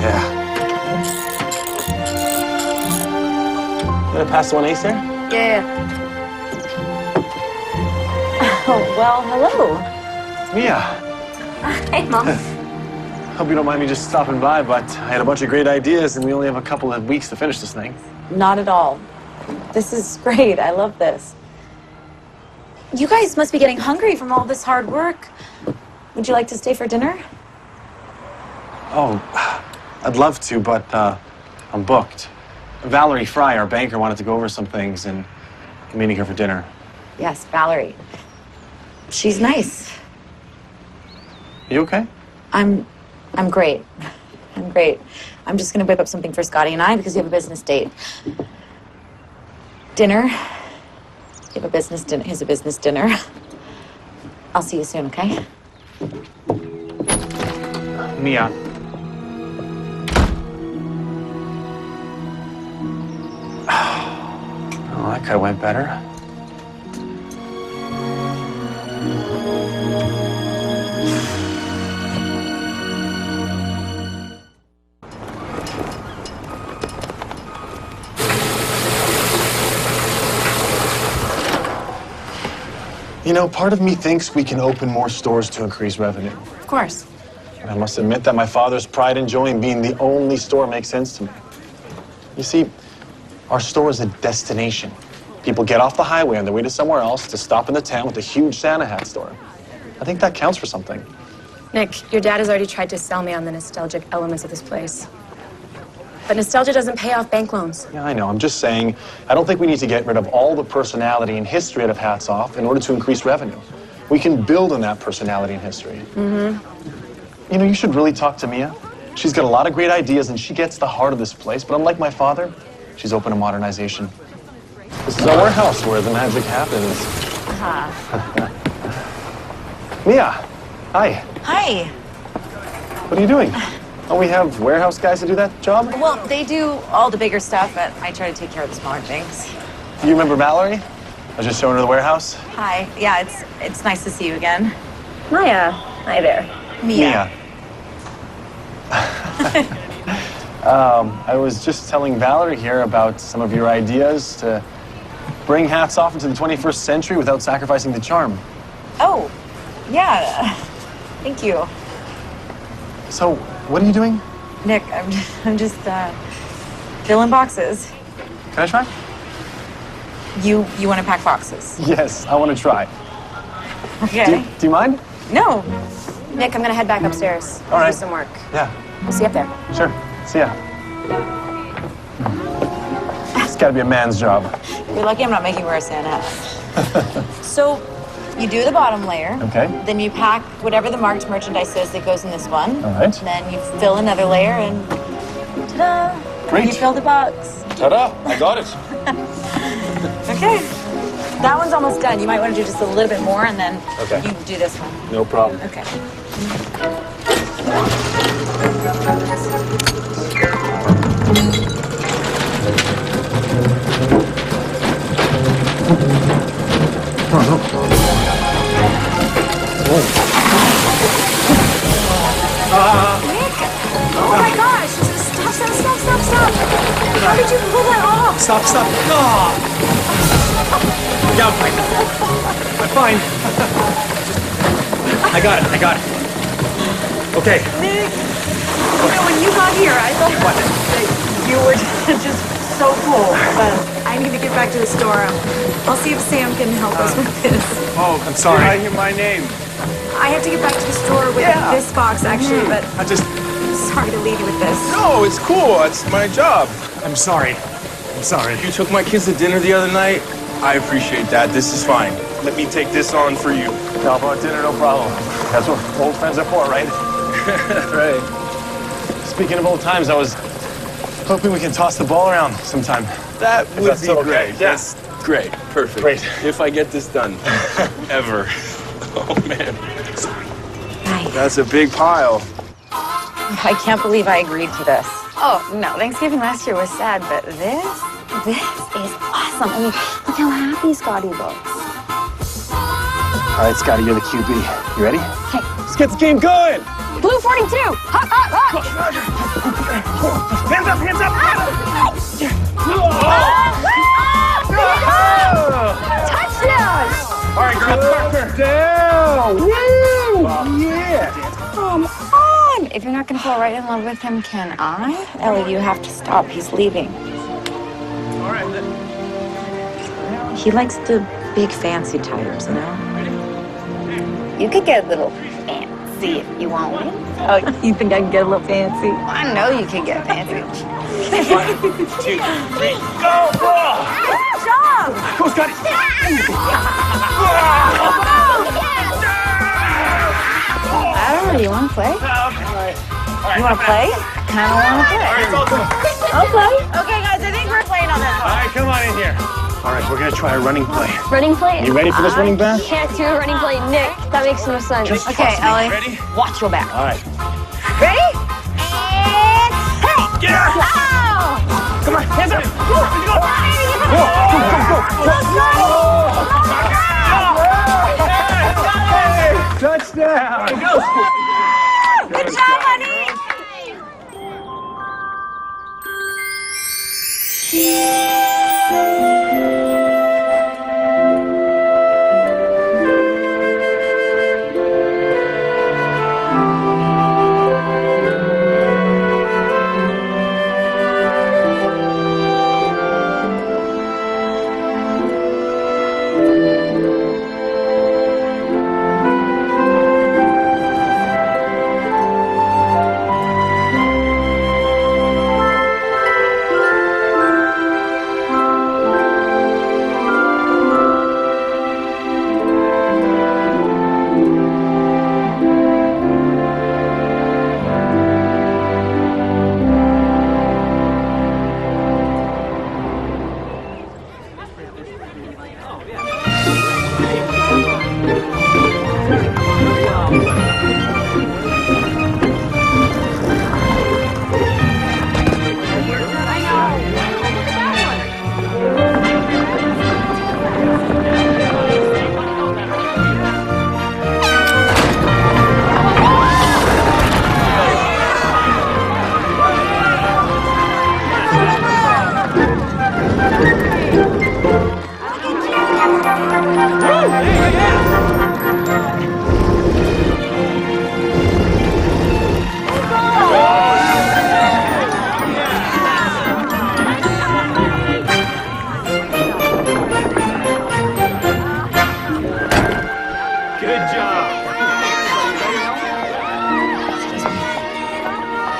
Yeah. Gonna pass the 1 ace there? Yeah. Oh, well, hello. Mia. Hey, Mom. Hope you don't mind me just stopping by, but I had a bunch of great ideas, and we only have a couple of weeks to finish this thing. Not at all. This is great. I love this. You guys must be getting hungry from all this hard work. Would you like to stay for dinner? Oh, I'd love to, but I'm booked. Valerie Fry, our banker, wanted to go over some things, and I'm meeting her for dinner. Yes, Valerie. She's nice. You okay? I'm great. I'm great. I'm just gonna whip up something for Scotty and I because we have a business date. Dinner. You have a business dinner. Here's a business dinner. I'll see you soon, okay? Mia. Oh, that could have went better. You know, part of me thinks we can open more stores to increase revenue. Of course. And I must admit that my father's pride and joy in being the only store makes sense to me. You see, our store is a destination. People get off the highway on their way to somewhere else to stop in the town with a huge Santa hat store. I think that counts for something. Nick, your dad has already tried to sell me on the nostalgic elements of this place. But nostalgia doesn't pay off bank loans. Yeah, I know. I'm just saying, I don't think we need to get rid of all the personality and history out of Hats Off in order to increase revenue. We can build on that personality and history. Mm-hmm. You know, you should really talk to Mia. She's got a lot of great ideas, and she gets the heart of this place. But unlike my father, she's open to modernization. This is our warehouse where the magic happens. Mia, hi. Hi. What are you doing? Don't we have warehouse guys to do that job? Well, they do all the bigger stuff, but I try to take care of the smaller things. You remember Valerie? I was just showing her the warehouse. Hi. Yeah, it's nice to see you again. Maya. Hi there. Mia. I was just telling Valerie here about some of your ideas to bring Hats Off into the 21st century without sacrificing the charm. Oh, yeah. Thank you. So, what are you doing? Nick, I'm just filling boxes. Can I try? You want to pack boxes? Yes, I want to try. Okay. Do you mind? No. Nick, I'm gonna head back upstairs. All right. Do some work. Yeah. I'll see you up there. Sure. See ya. gotta be a man's job. You're lucky I'm not making you wear a Santa hat. So, you do the bottom layer. Okay. Then you pack whatever the marked merchandise is that goes in this one. All right. Then you fill another layer and ta-da! Great. You fill the box. Ta-da! I got it. Okay. That one's almost done. You might want to do just a little bit more and then Okay. you do this one. No problem. Okay. Oh my gosh! Stop! How did you pull that off? Stop. Oh. Yeah, I'm fine. I got it. Okay. Nick, when you got here, I thought that you were just so cool. But I need to get back to the store. I'll see if Sam can help us with this. Oh, I'm sorry. I hear my name. I have to get back to the store with this box, actually, but sorry to leave you with this. No, it's cool. It's my job. I'm sorry. You took my kids to dinner the other night. I appreciate that. This is fine. Let me take this on for you. How about dinner? No problem. That's what old friends are for, right? Right. Speaking of old times, I was hoping we can toss the ball around sometime. That would that's be okay. great. Yeah. That's great. Perfect. Great. If I get this done. Ever. Oh, man. Hi. That's a big pile. I can't believe I agreed to this. Oh, no, Thanksgiving last year was sad, but this is awesome. I mean, look how happy Scotty looks. All right, Scotty, you're the QB. You ready? Okay. Let's get the game going. Blue 42! Hot! Hands up! Touchdown! All right, girl, down. Woo! Yeah. Come on! If you're not gonna fall right in love with him, can I? Ellie, you have to stop. He's leaving. All right, then. He likes the big fancy tires, you know? You could get a little fancy if you want me. Oh, you think I can get a little fancy? I know you can get fancy. 1, 2, 3, go! Good job! Go, Scotty! I don't know. You want to play? You want to play? Kind of want to play. Okay, guys, I think we're playing on this All right, come on in here. All right, we're gonna try a running play. Running play? You ready for this running back? Can't do a running play, Nick. That makes no sense. Just Okay, trust me. Ellie. Ready? Watch your back. All right. Ready? And hey! Get her! Oh! Come on, hands up! Go! Touchdown! Good job, honey!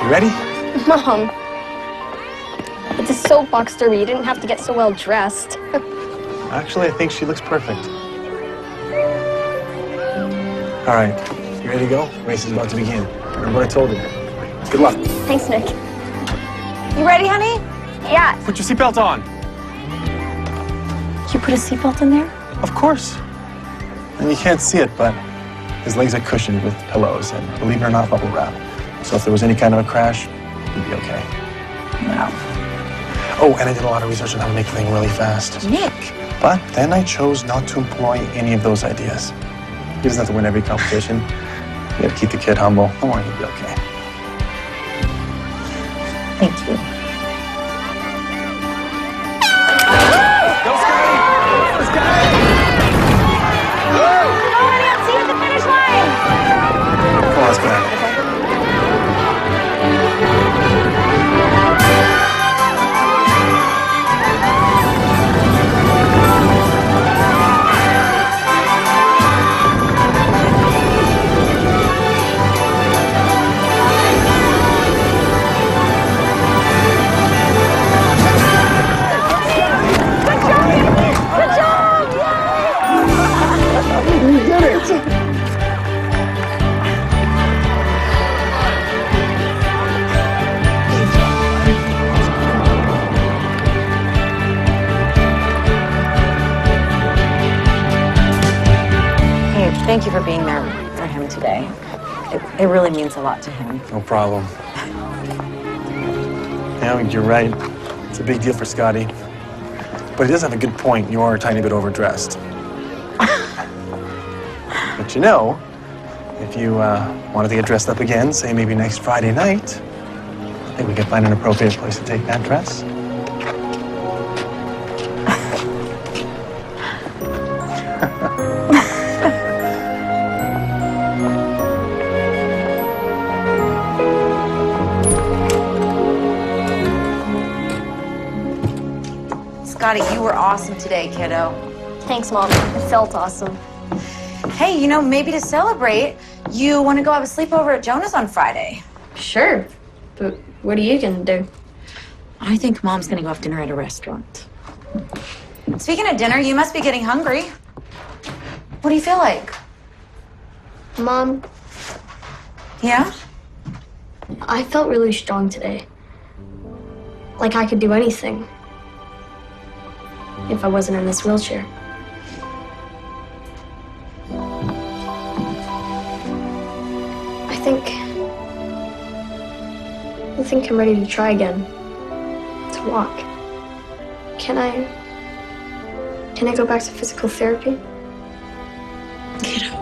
You ready? Mom, but this soapbox derby. You didn't have to get so well dressed. Actually, I think she looks perfect. All right, you ready to go? Race is about to begin. Remember what I told you. Good luck. Thanks, Nick. You ready, honey? Yeah. Put your seatbelt on. You put a seatbelt in there? Of course. And you can't see it, but his legs are cushioned with pillows and, believe it or not, bubble wrap. So if there was any kind of a crash, he'd be okay. Wow. Oh, and I did a lot of research on how to make the thing really fast. Nick. But then I chose not to employ any of those ideas. He doesn't have to win every competition. You gotta keep the kid humble. Don't worry, he'll be okay. Thank you. Go, Scotty! Go, Scotty! Come on, honey, I'll see you at the finish line. Come on, let's go. Hey, thank you for being there for him today. It really means a lot to him. No problem. Yeah, you're right. It's a big deal for Scotty. But he does have a good point. You are a tiny bit overdressed. But you know, if you wanted to get dressed up again, say maybe next Friday night, I think we could find an appropriate place to take that dress. Scotty, you were awesome today, kiddo. Thanks, Mom. It felt awesome. Hey, you know, maybe to celebrate, you want to go have a sleepover at Jonah's on Friday? Sure. But what are you gonna do? I think Mom's going to go have dinner at a restaurant. Speaking of dinner, you must be getting hungry. What do you feel like? Mom, Yeah? I felt really strong today. Like I could do anything. If I wasn't in this wheelchair. I think I'm ready to try again. To walk. Can I go back to physical therapy? Kiddo,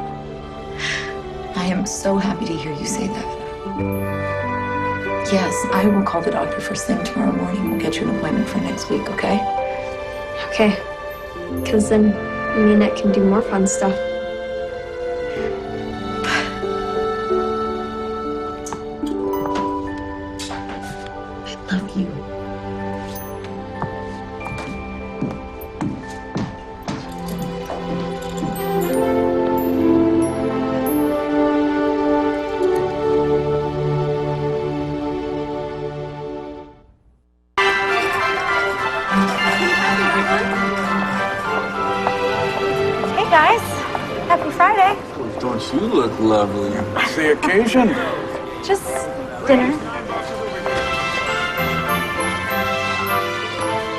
I am so happy to hear you say that. Yes, I will call the doctor first thing tomorrow morning. We'll get you an appointment for next week, okay? Okay. Because then me and Nick can do more fun stuff. I love you. Hey guys, happy Friday. Don't you look lovely? What's the occasion? Just dinner.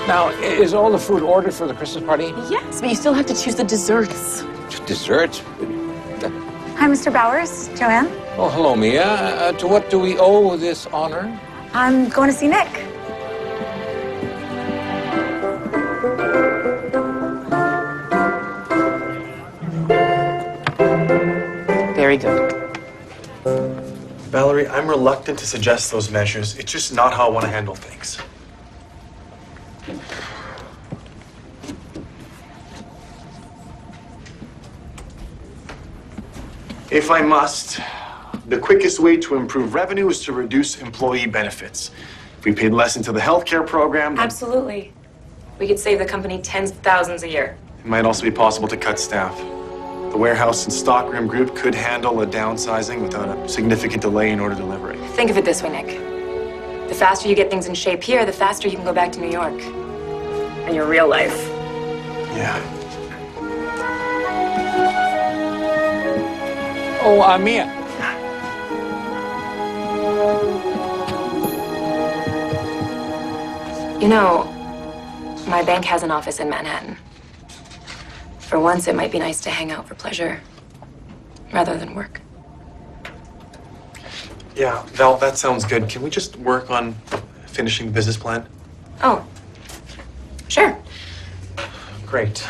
Now, is all the food ordered for the Christmas party? Yes, but you still have to choose the desserts. Dessert? Hi, Mr. Bowers, Joanne. Oh, hello, Mia. To what do we owe this honor? I'm going to see Nick. Very good. Valerie, I'm reluctant to suggest those measures. It's just not how I want to handle things. If I must, the quickest way to improve revenue is to reduce employee benefits. If we paid less into the healthcare program, then Absolutely. We could save the company tens of thousands a year. it might also be possible to cut staff. The warehouse and stockroom group could handle a downsizing without a significant delay in order delivery. Think of it this way, Nick. The faster you get things in shape here, the faster you can go back to New York. And your real life. Yeah. Oh, Mia. You know, my bank has an office in Manhattan. For once, it might be nice to hang out for pleasure rather than work. Yeah, Val, that sounds good. Can we just work on finishing the business plan? Oh, sure. Great.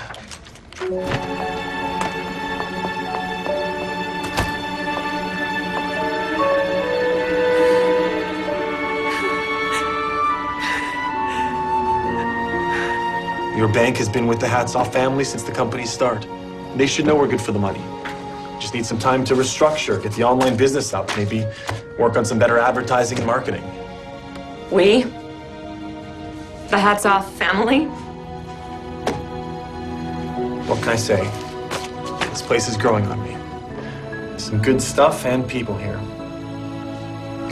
Your bank has been with the Hats Off family since the company's start. They should know we're good for the money. Just need some time to restructure, get the online business up, maybe work on some better advertising and marketing. We? The Hats Off family? What can I say? This place is growing on me. Some good stuff and people here.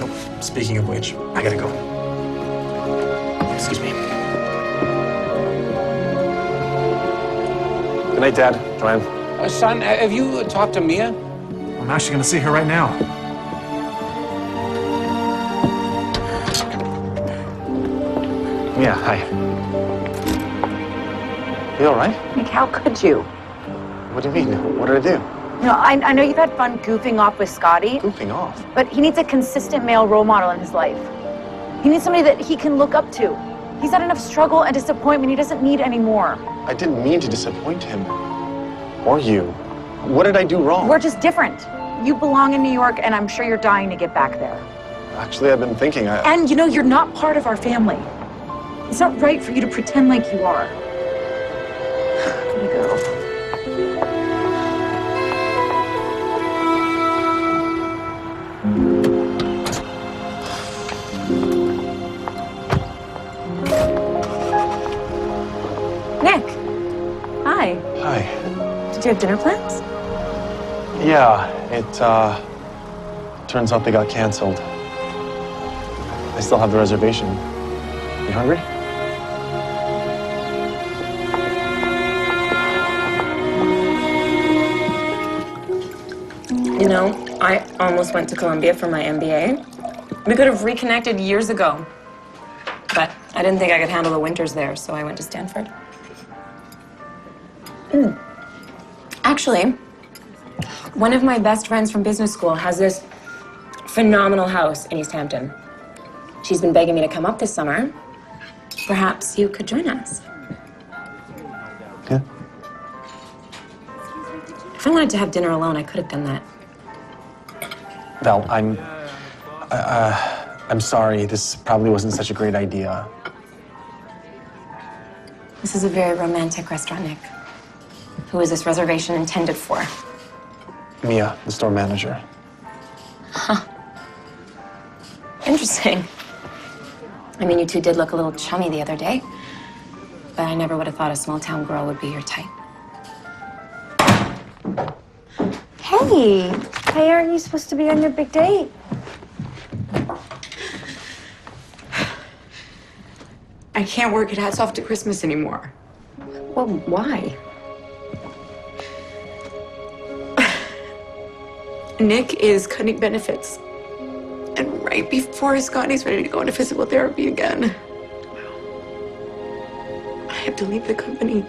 Oh, speaking of which, I gotta go. Excuse me. Good night, Dad. Joanne. Son, have you talked to Mia? I'm actually gonna see her right now. Yeah, hi. You all right? Nick, how could you? What do you mean? What did I do? You know, I know you've had fun goofing off with Scotty. Goofing off? But he needs a consistent male role model in his life. He needs somebody that he can look up to. He's had enough struggle and disappointment. He doesn't need any more. I didn't mean to disappoint him. Or you. What did I do wrong? We're just different. You belong in New York, and I'm sure you're dying to get back there. Actually, I've been thinking And you know, you're not part of our family. It's not right for you to pretend like you are. Gotta go. Nick. Hi. Hi. Did you have dinner plans? Yeah, it turns out they got canceled. I still have the reservation. You hungry? You know, I almost went to Columbia for my MBA. We could have reconnected years ago. But I didn't think I could handle the winters there, so I went to Stanford. Actually, one of my best friends from business school has this phenomenal house in East Hampton. She's been begging me to come up this summer. Perhaps you could join us. Yeah. If I wanted to have dinner alone, I could have done that. Val, I'm sorry. This probably wasn't such a great idea. This is a very romantic restaurant, Nick. Who is this reservation intended for? Mia, the store manager. Huh. Interesting. I mean, you two did look a little chummy the other day, but I never would have thought a small-town girl would be your type. Hey, why aren't you supposed to be on your big date? I can't work at Hats Off to Christmas anymore. Well, why? Nick is cutting benefits. And right before Scotty's ready to go into physical therapy again, I have to leave the company.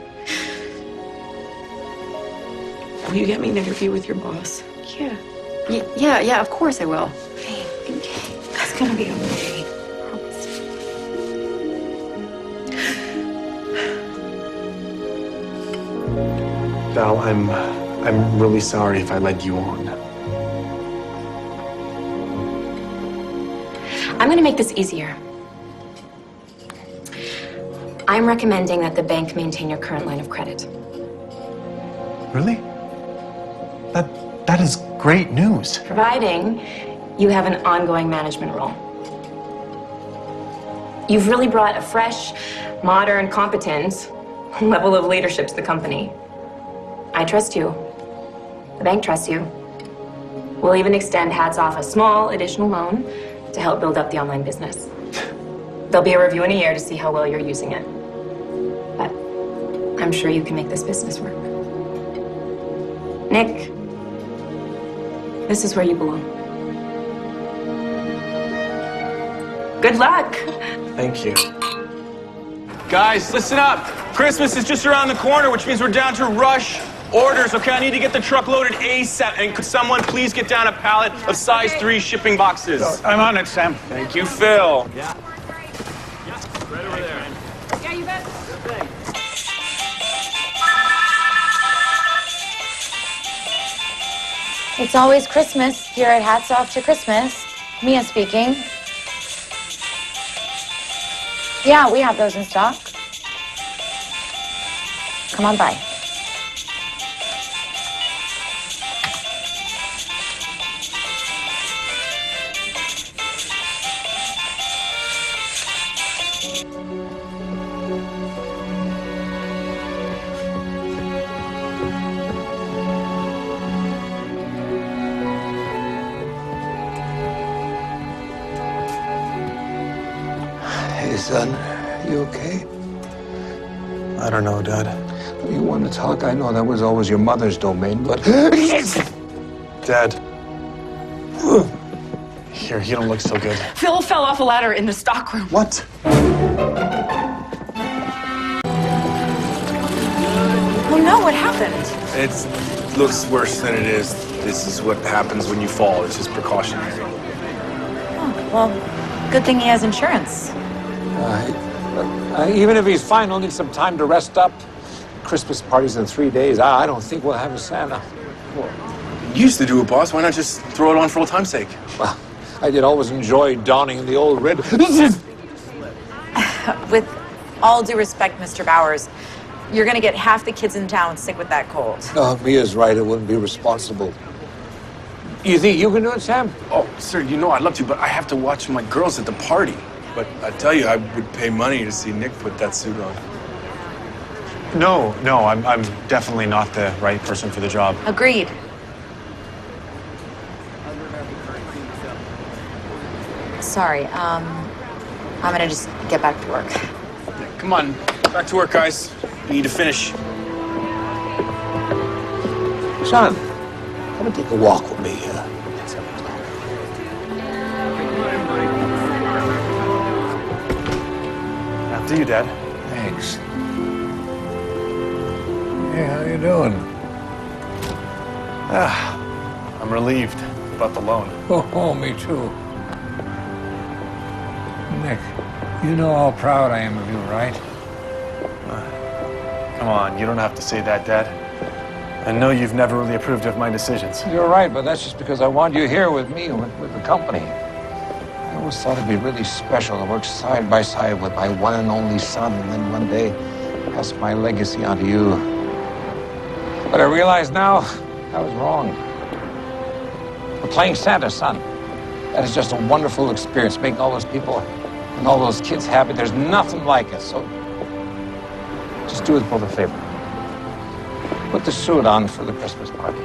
Will you get me an interview with your boss? Yeah. Yeah, of course I will. It's gonna be okay. Promise. Val, I'm really sorry if I led you on. I'm gonna make this easier. I'm recommending that the bank maintain your current line of credit. Really? That is great news. Providing you have an ongoing management role. You've really brought a fresh, modern, competent level of leadership to the company. I trust you. The bank trusts you. We'll even extend Hats Off a small additional loan to help build up the online business. There'll be a review in a year to see how well you're using it. But I'm sure you can make this business work. Nick, this is where you belong. Good luck. Thank you. Guys, listen up. Christmas is just around the corner, which means we're down to rush orders, okay? I need to get the truck loaded ASAP. And could someone please get down a pallet of size 3 shipping boxes? I'm on it, Sam. Thank you, Phil. Yeah. Right over there. Yeah, you bet. It's always Christmas here at Hats Off to Christmas. Mia speaking. Yeah, we have those in stock. Come on by. Hey, son, you okay? I don't know, Dad. You want to talk? I know that was always your mother's domain, but... Dad. Here, you don't look so good. Phil fell off a ladder in the stockroom. What? Oh no, what happened? It looks worse than it is. This is what happens when you fall. It's just precautionary. Oh, well, good thing he has insurance. Even if he's fine, he'll need some time to rest up. Christmas party's in 3 days. I don't think we'll have a Santa. You used to do it, boss. Why not just throw it on for old time's sake? Well, I did always enjoy donning the old red. With all due respect, Mr. Bowers, you're gonna get half the kids in town sick with that cold. Mia's right. It wouldn't be responsible. You think you can do it, Sam? Oh, sir, you know I'd love to, but I have to watch my girls at the party. But I tell you, I would pay money to see Nick put that suit on. No, I'm definitely not the right person for the job. Agreed. Sorry, I'm gonna just get back to work. Come on, back to work, guys. We need to finish. Son, come and take a walk with me. Let's have a talk. After you, Dad. Thanks. Hey, how you doing? I'm relieved about the loan. Oh, me too. Nick, you know how proud I am of you, right? Come on, you don't have to say that, Dad. I know you've never really approved of my decisions. You're right, but that's just because I want you here with me, with the company. I always thought it'd be really special to work side by side with my one and only son, and then one day pass my legacy on to you. But I realize now I was wrong. But playing Santa, son, that is just a wonderful experience, making all those people and all those kids happy. There's nothing like it, so just do us both a favor. Put the suit on for the Christmas party.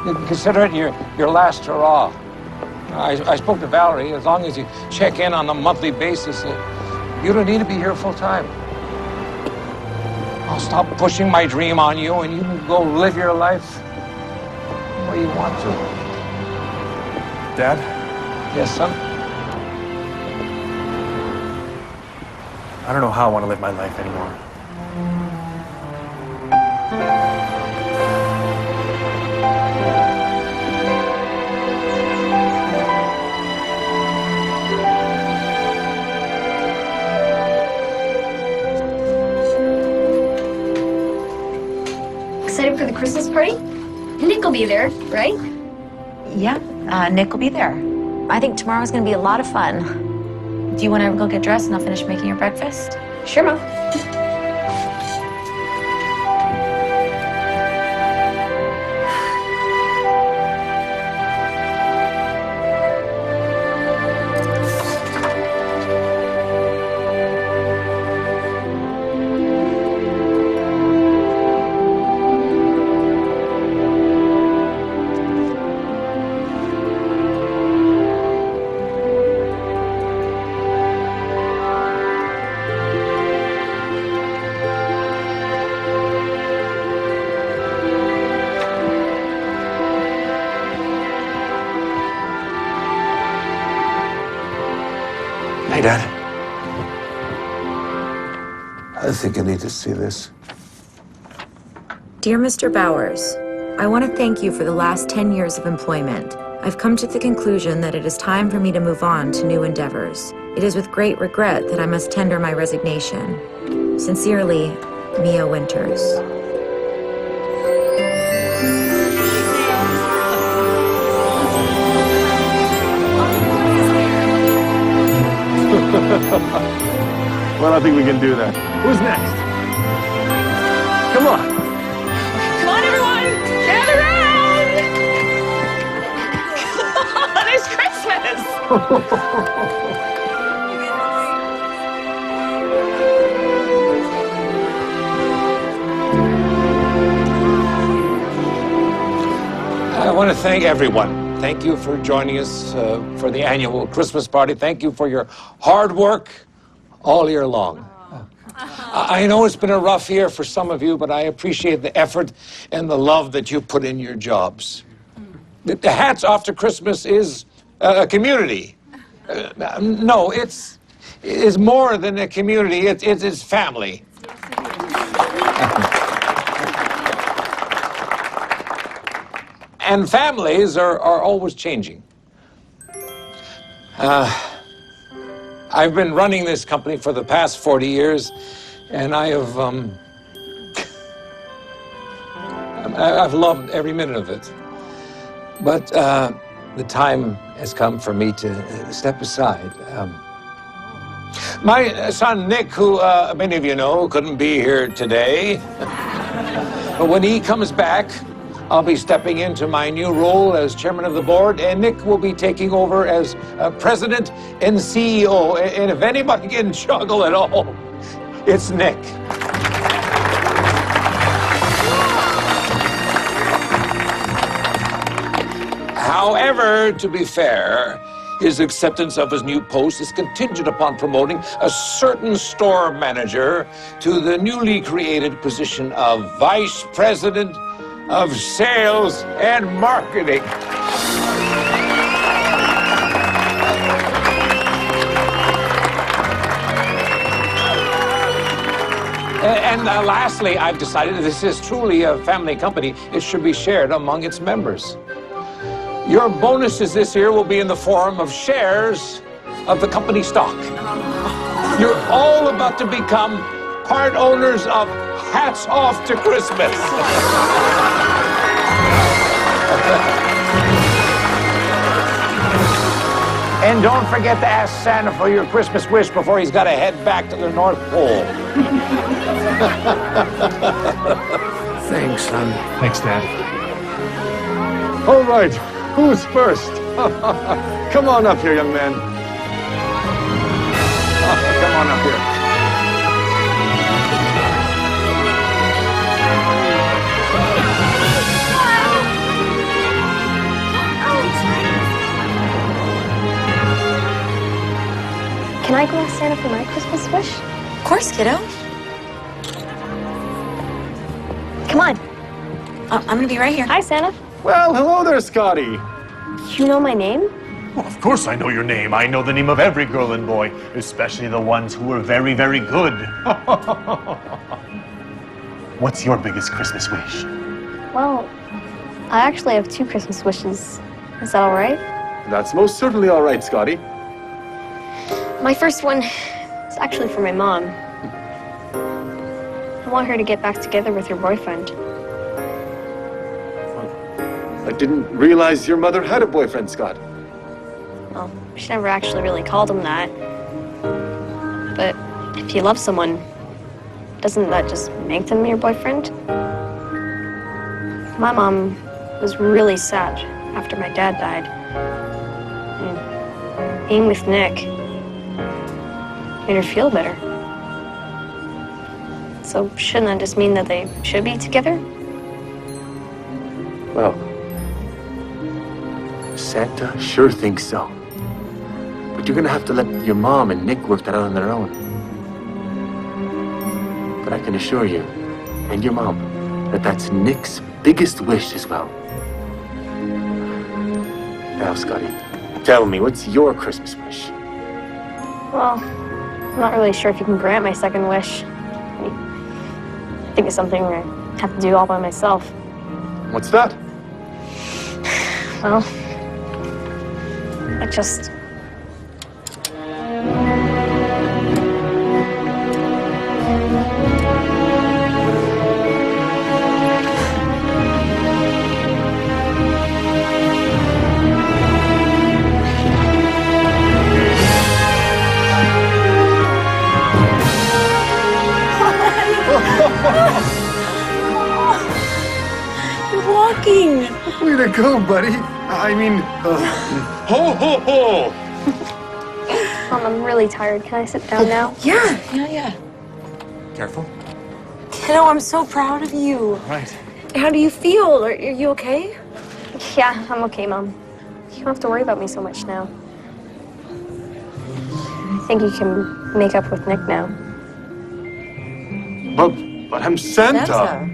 You can consider it your last hurrah. I spoke to Valerie. As long as you check in on a monthly basis, you don't need to be here full time. I'll stop pushing my dream on you, and you can go live your life the way you want to. Dad? Yes, son? I don't know how I want to live my life anymore. Excited for the Christmas party? Nick will be there, right? Yeah, Nick will be there. I think tomorrow's gonna be a lot of fun. Do you want to go get dressed and I'll finish making your breakfast? Sure, Mom. Hi, Dad. I think I need to see this. Dear Mr. Bowers, I want to thank you for the last 10 years of employment. I've come to the conclusion that it is time for me to move on to new endeavors. It is with great regret that I must tender my resignation. Sincerely, Mia Winters. Well, I think we can do that. Who's next? Come on. Come on, everyone! Gather around! There's Christmas! I want to thank everyone. Thank you for joining us for the annual Christmas party. Thank you for your hard work all year long. I know it's been a rough year for some of you, but I appreciate the effort and the love that you put in your jobs. The Hats Off to Christmas is a community. No, it's more than a community. It's family. And families are always changing. I've been running this company for the past 40 years, and I've loved every minute of it. But the time has come for me to step aside. My son, Nick, who many of you know, couldn't be here today. But when he comes back, I'll be stepping into my new role as chairman of the board, and Nick will be taking over as president and CEO. And if anybody can juggle it all, it's Nick. However, to be fair, his acceptance of his new post is contingent upon promoting a certain store manager to the newly created position of vice president of sales and marketing. And lastly, I've decided that this is truly a family company. It should be shared among its members. Your bonuses this year will be in the form of shares of the company stock. You're all about to become part owners of Hats Off to Christmas. And don't forget to ask Santa for your Christmas wish before he's got to head back to the North Pole. Thanks, son. Thanks, Dad. All right, who's first? Come on up here, young man. Come on up here. Can I go ask Santa for my Christmas wish? Of course, kiddo. Come on. I'm gonna be right here. Hi, Santa. Well, hello there, Scotty. You know my name? Well, of course I know your name. I know the name of every girl and boy, especially the ones who are very, very good. What's your biggest Christmas wish? Well, I actually have 2 Christmas wishes. Is that all right? That's most certainly all right, Scotty. My first one is actually for my mom. I want her to get back together with her boyfriend. I didn't realize your mother had a boyfriend, Scott. Well, she never actually really called him that. But if you love someone, doesn't that just make them your boyfriend? My mom was really sad after my dad died. And being with Nick made her feel better. So shouldn't that just mean that they should be together? Well, Santa sure thinks so. But you're gonna have to let your mom and Nick work that out on their own. But I can assure you, and your mom, that that's Nick's biggest wish as well. Now, Scotty, tell me, what's your Christmas wish? Well, I'm not really sure if you can grant my second wish. I think it's something I have to do all by myself. What's that? Well, I just... You're walking. Way to go, buddy. I mean, ho, ho, ho. Mom, I'm really tired. Can I sit down now? Yeah. Careful. Kiddo, I'm so proud of you. Right. How do you feel? Are you okay? Yeah, I'm okay, Mom. You don't have to worry about me so much now. I think you can make up with Nick now. But I'm Santa.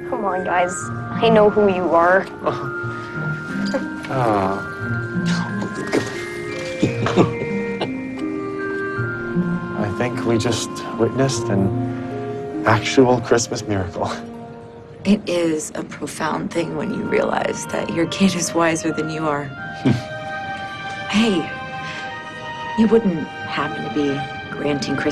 Come on, guys. I know who you are. I think we just witnessed an actual Christmas miracle. It is a profound thing when you realize that your kid is wiser than you are. Hey, you wouldn't happen to be granting Christmas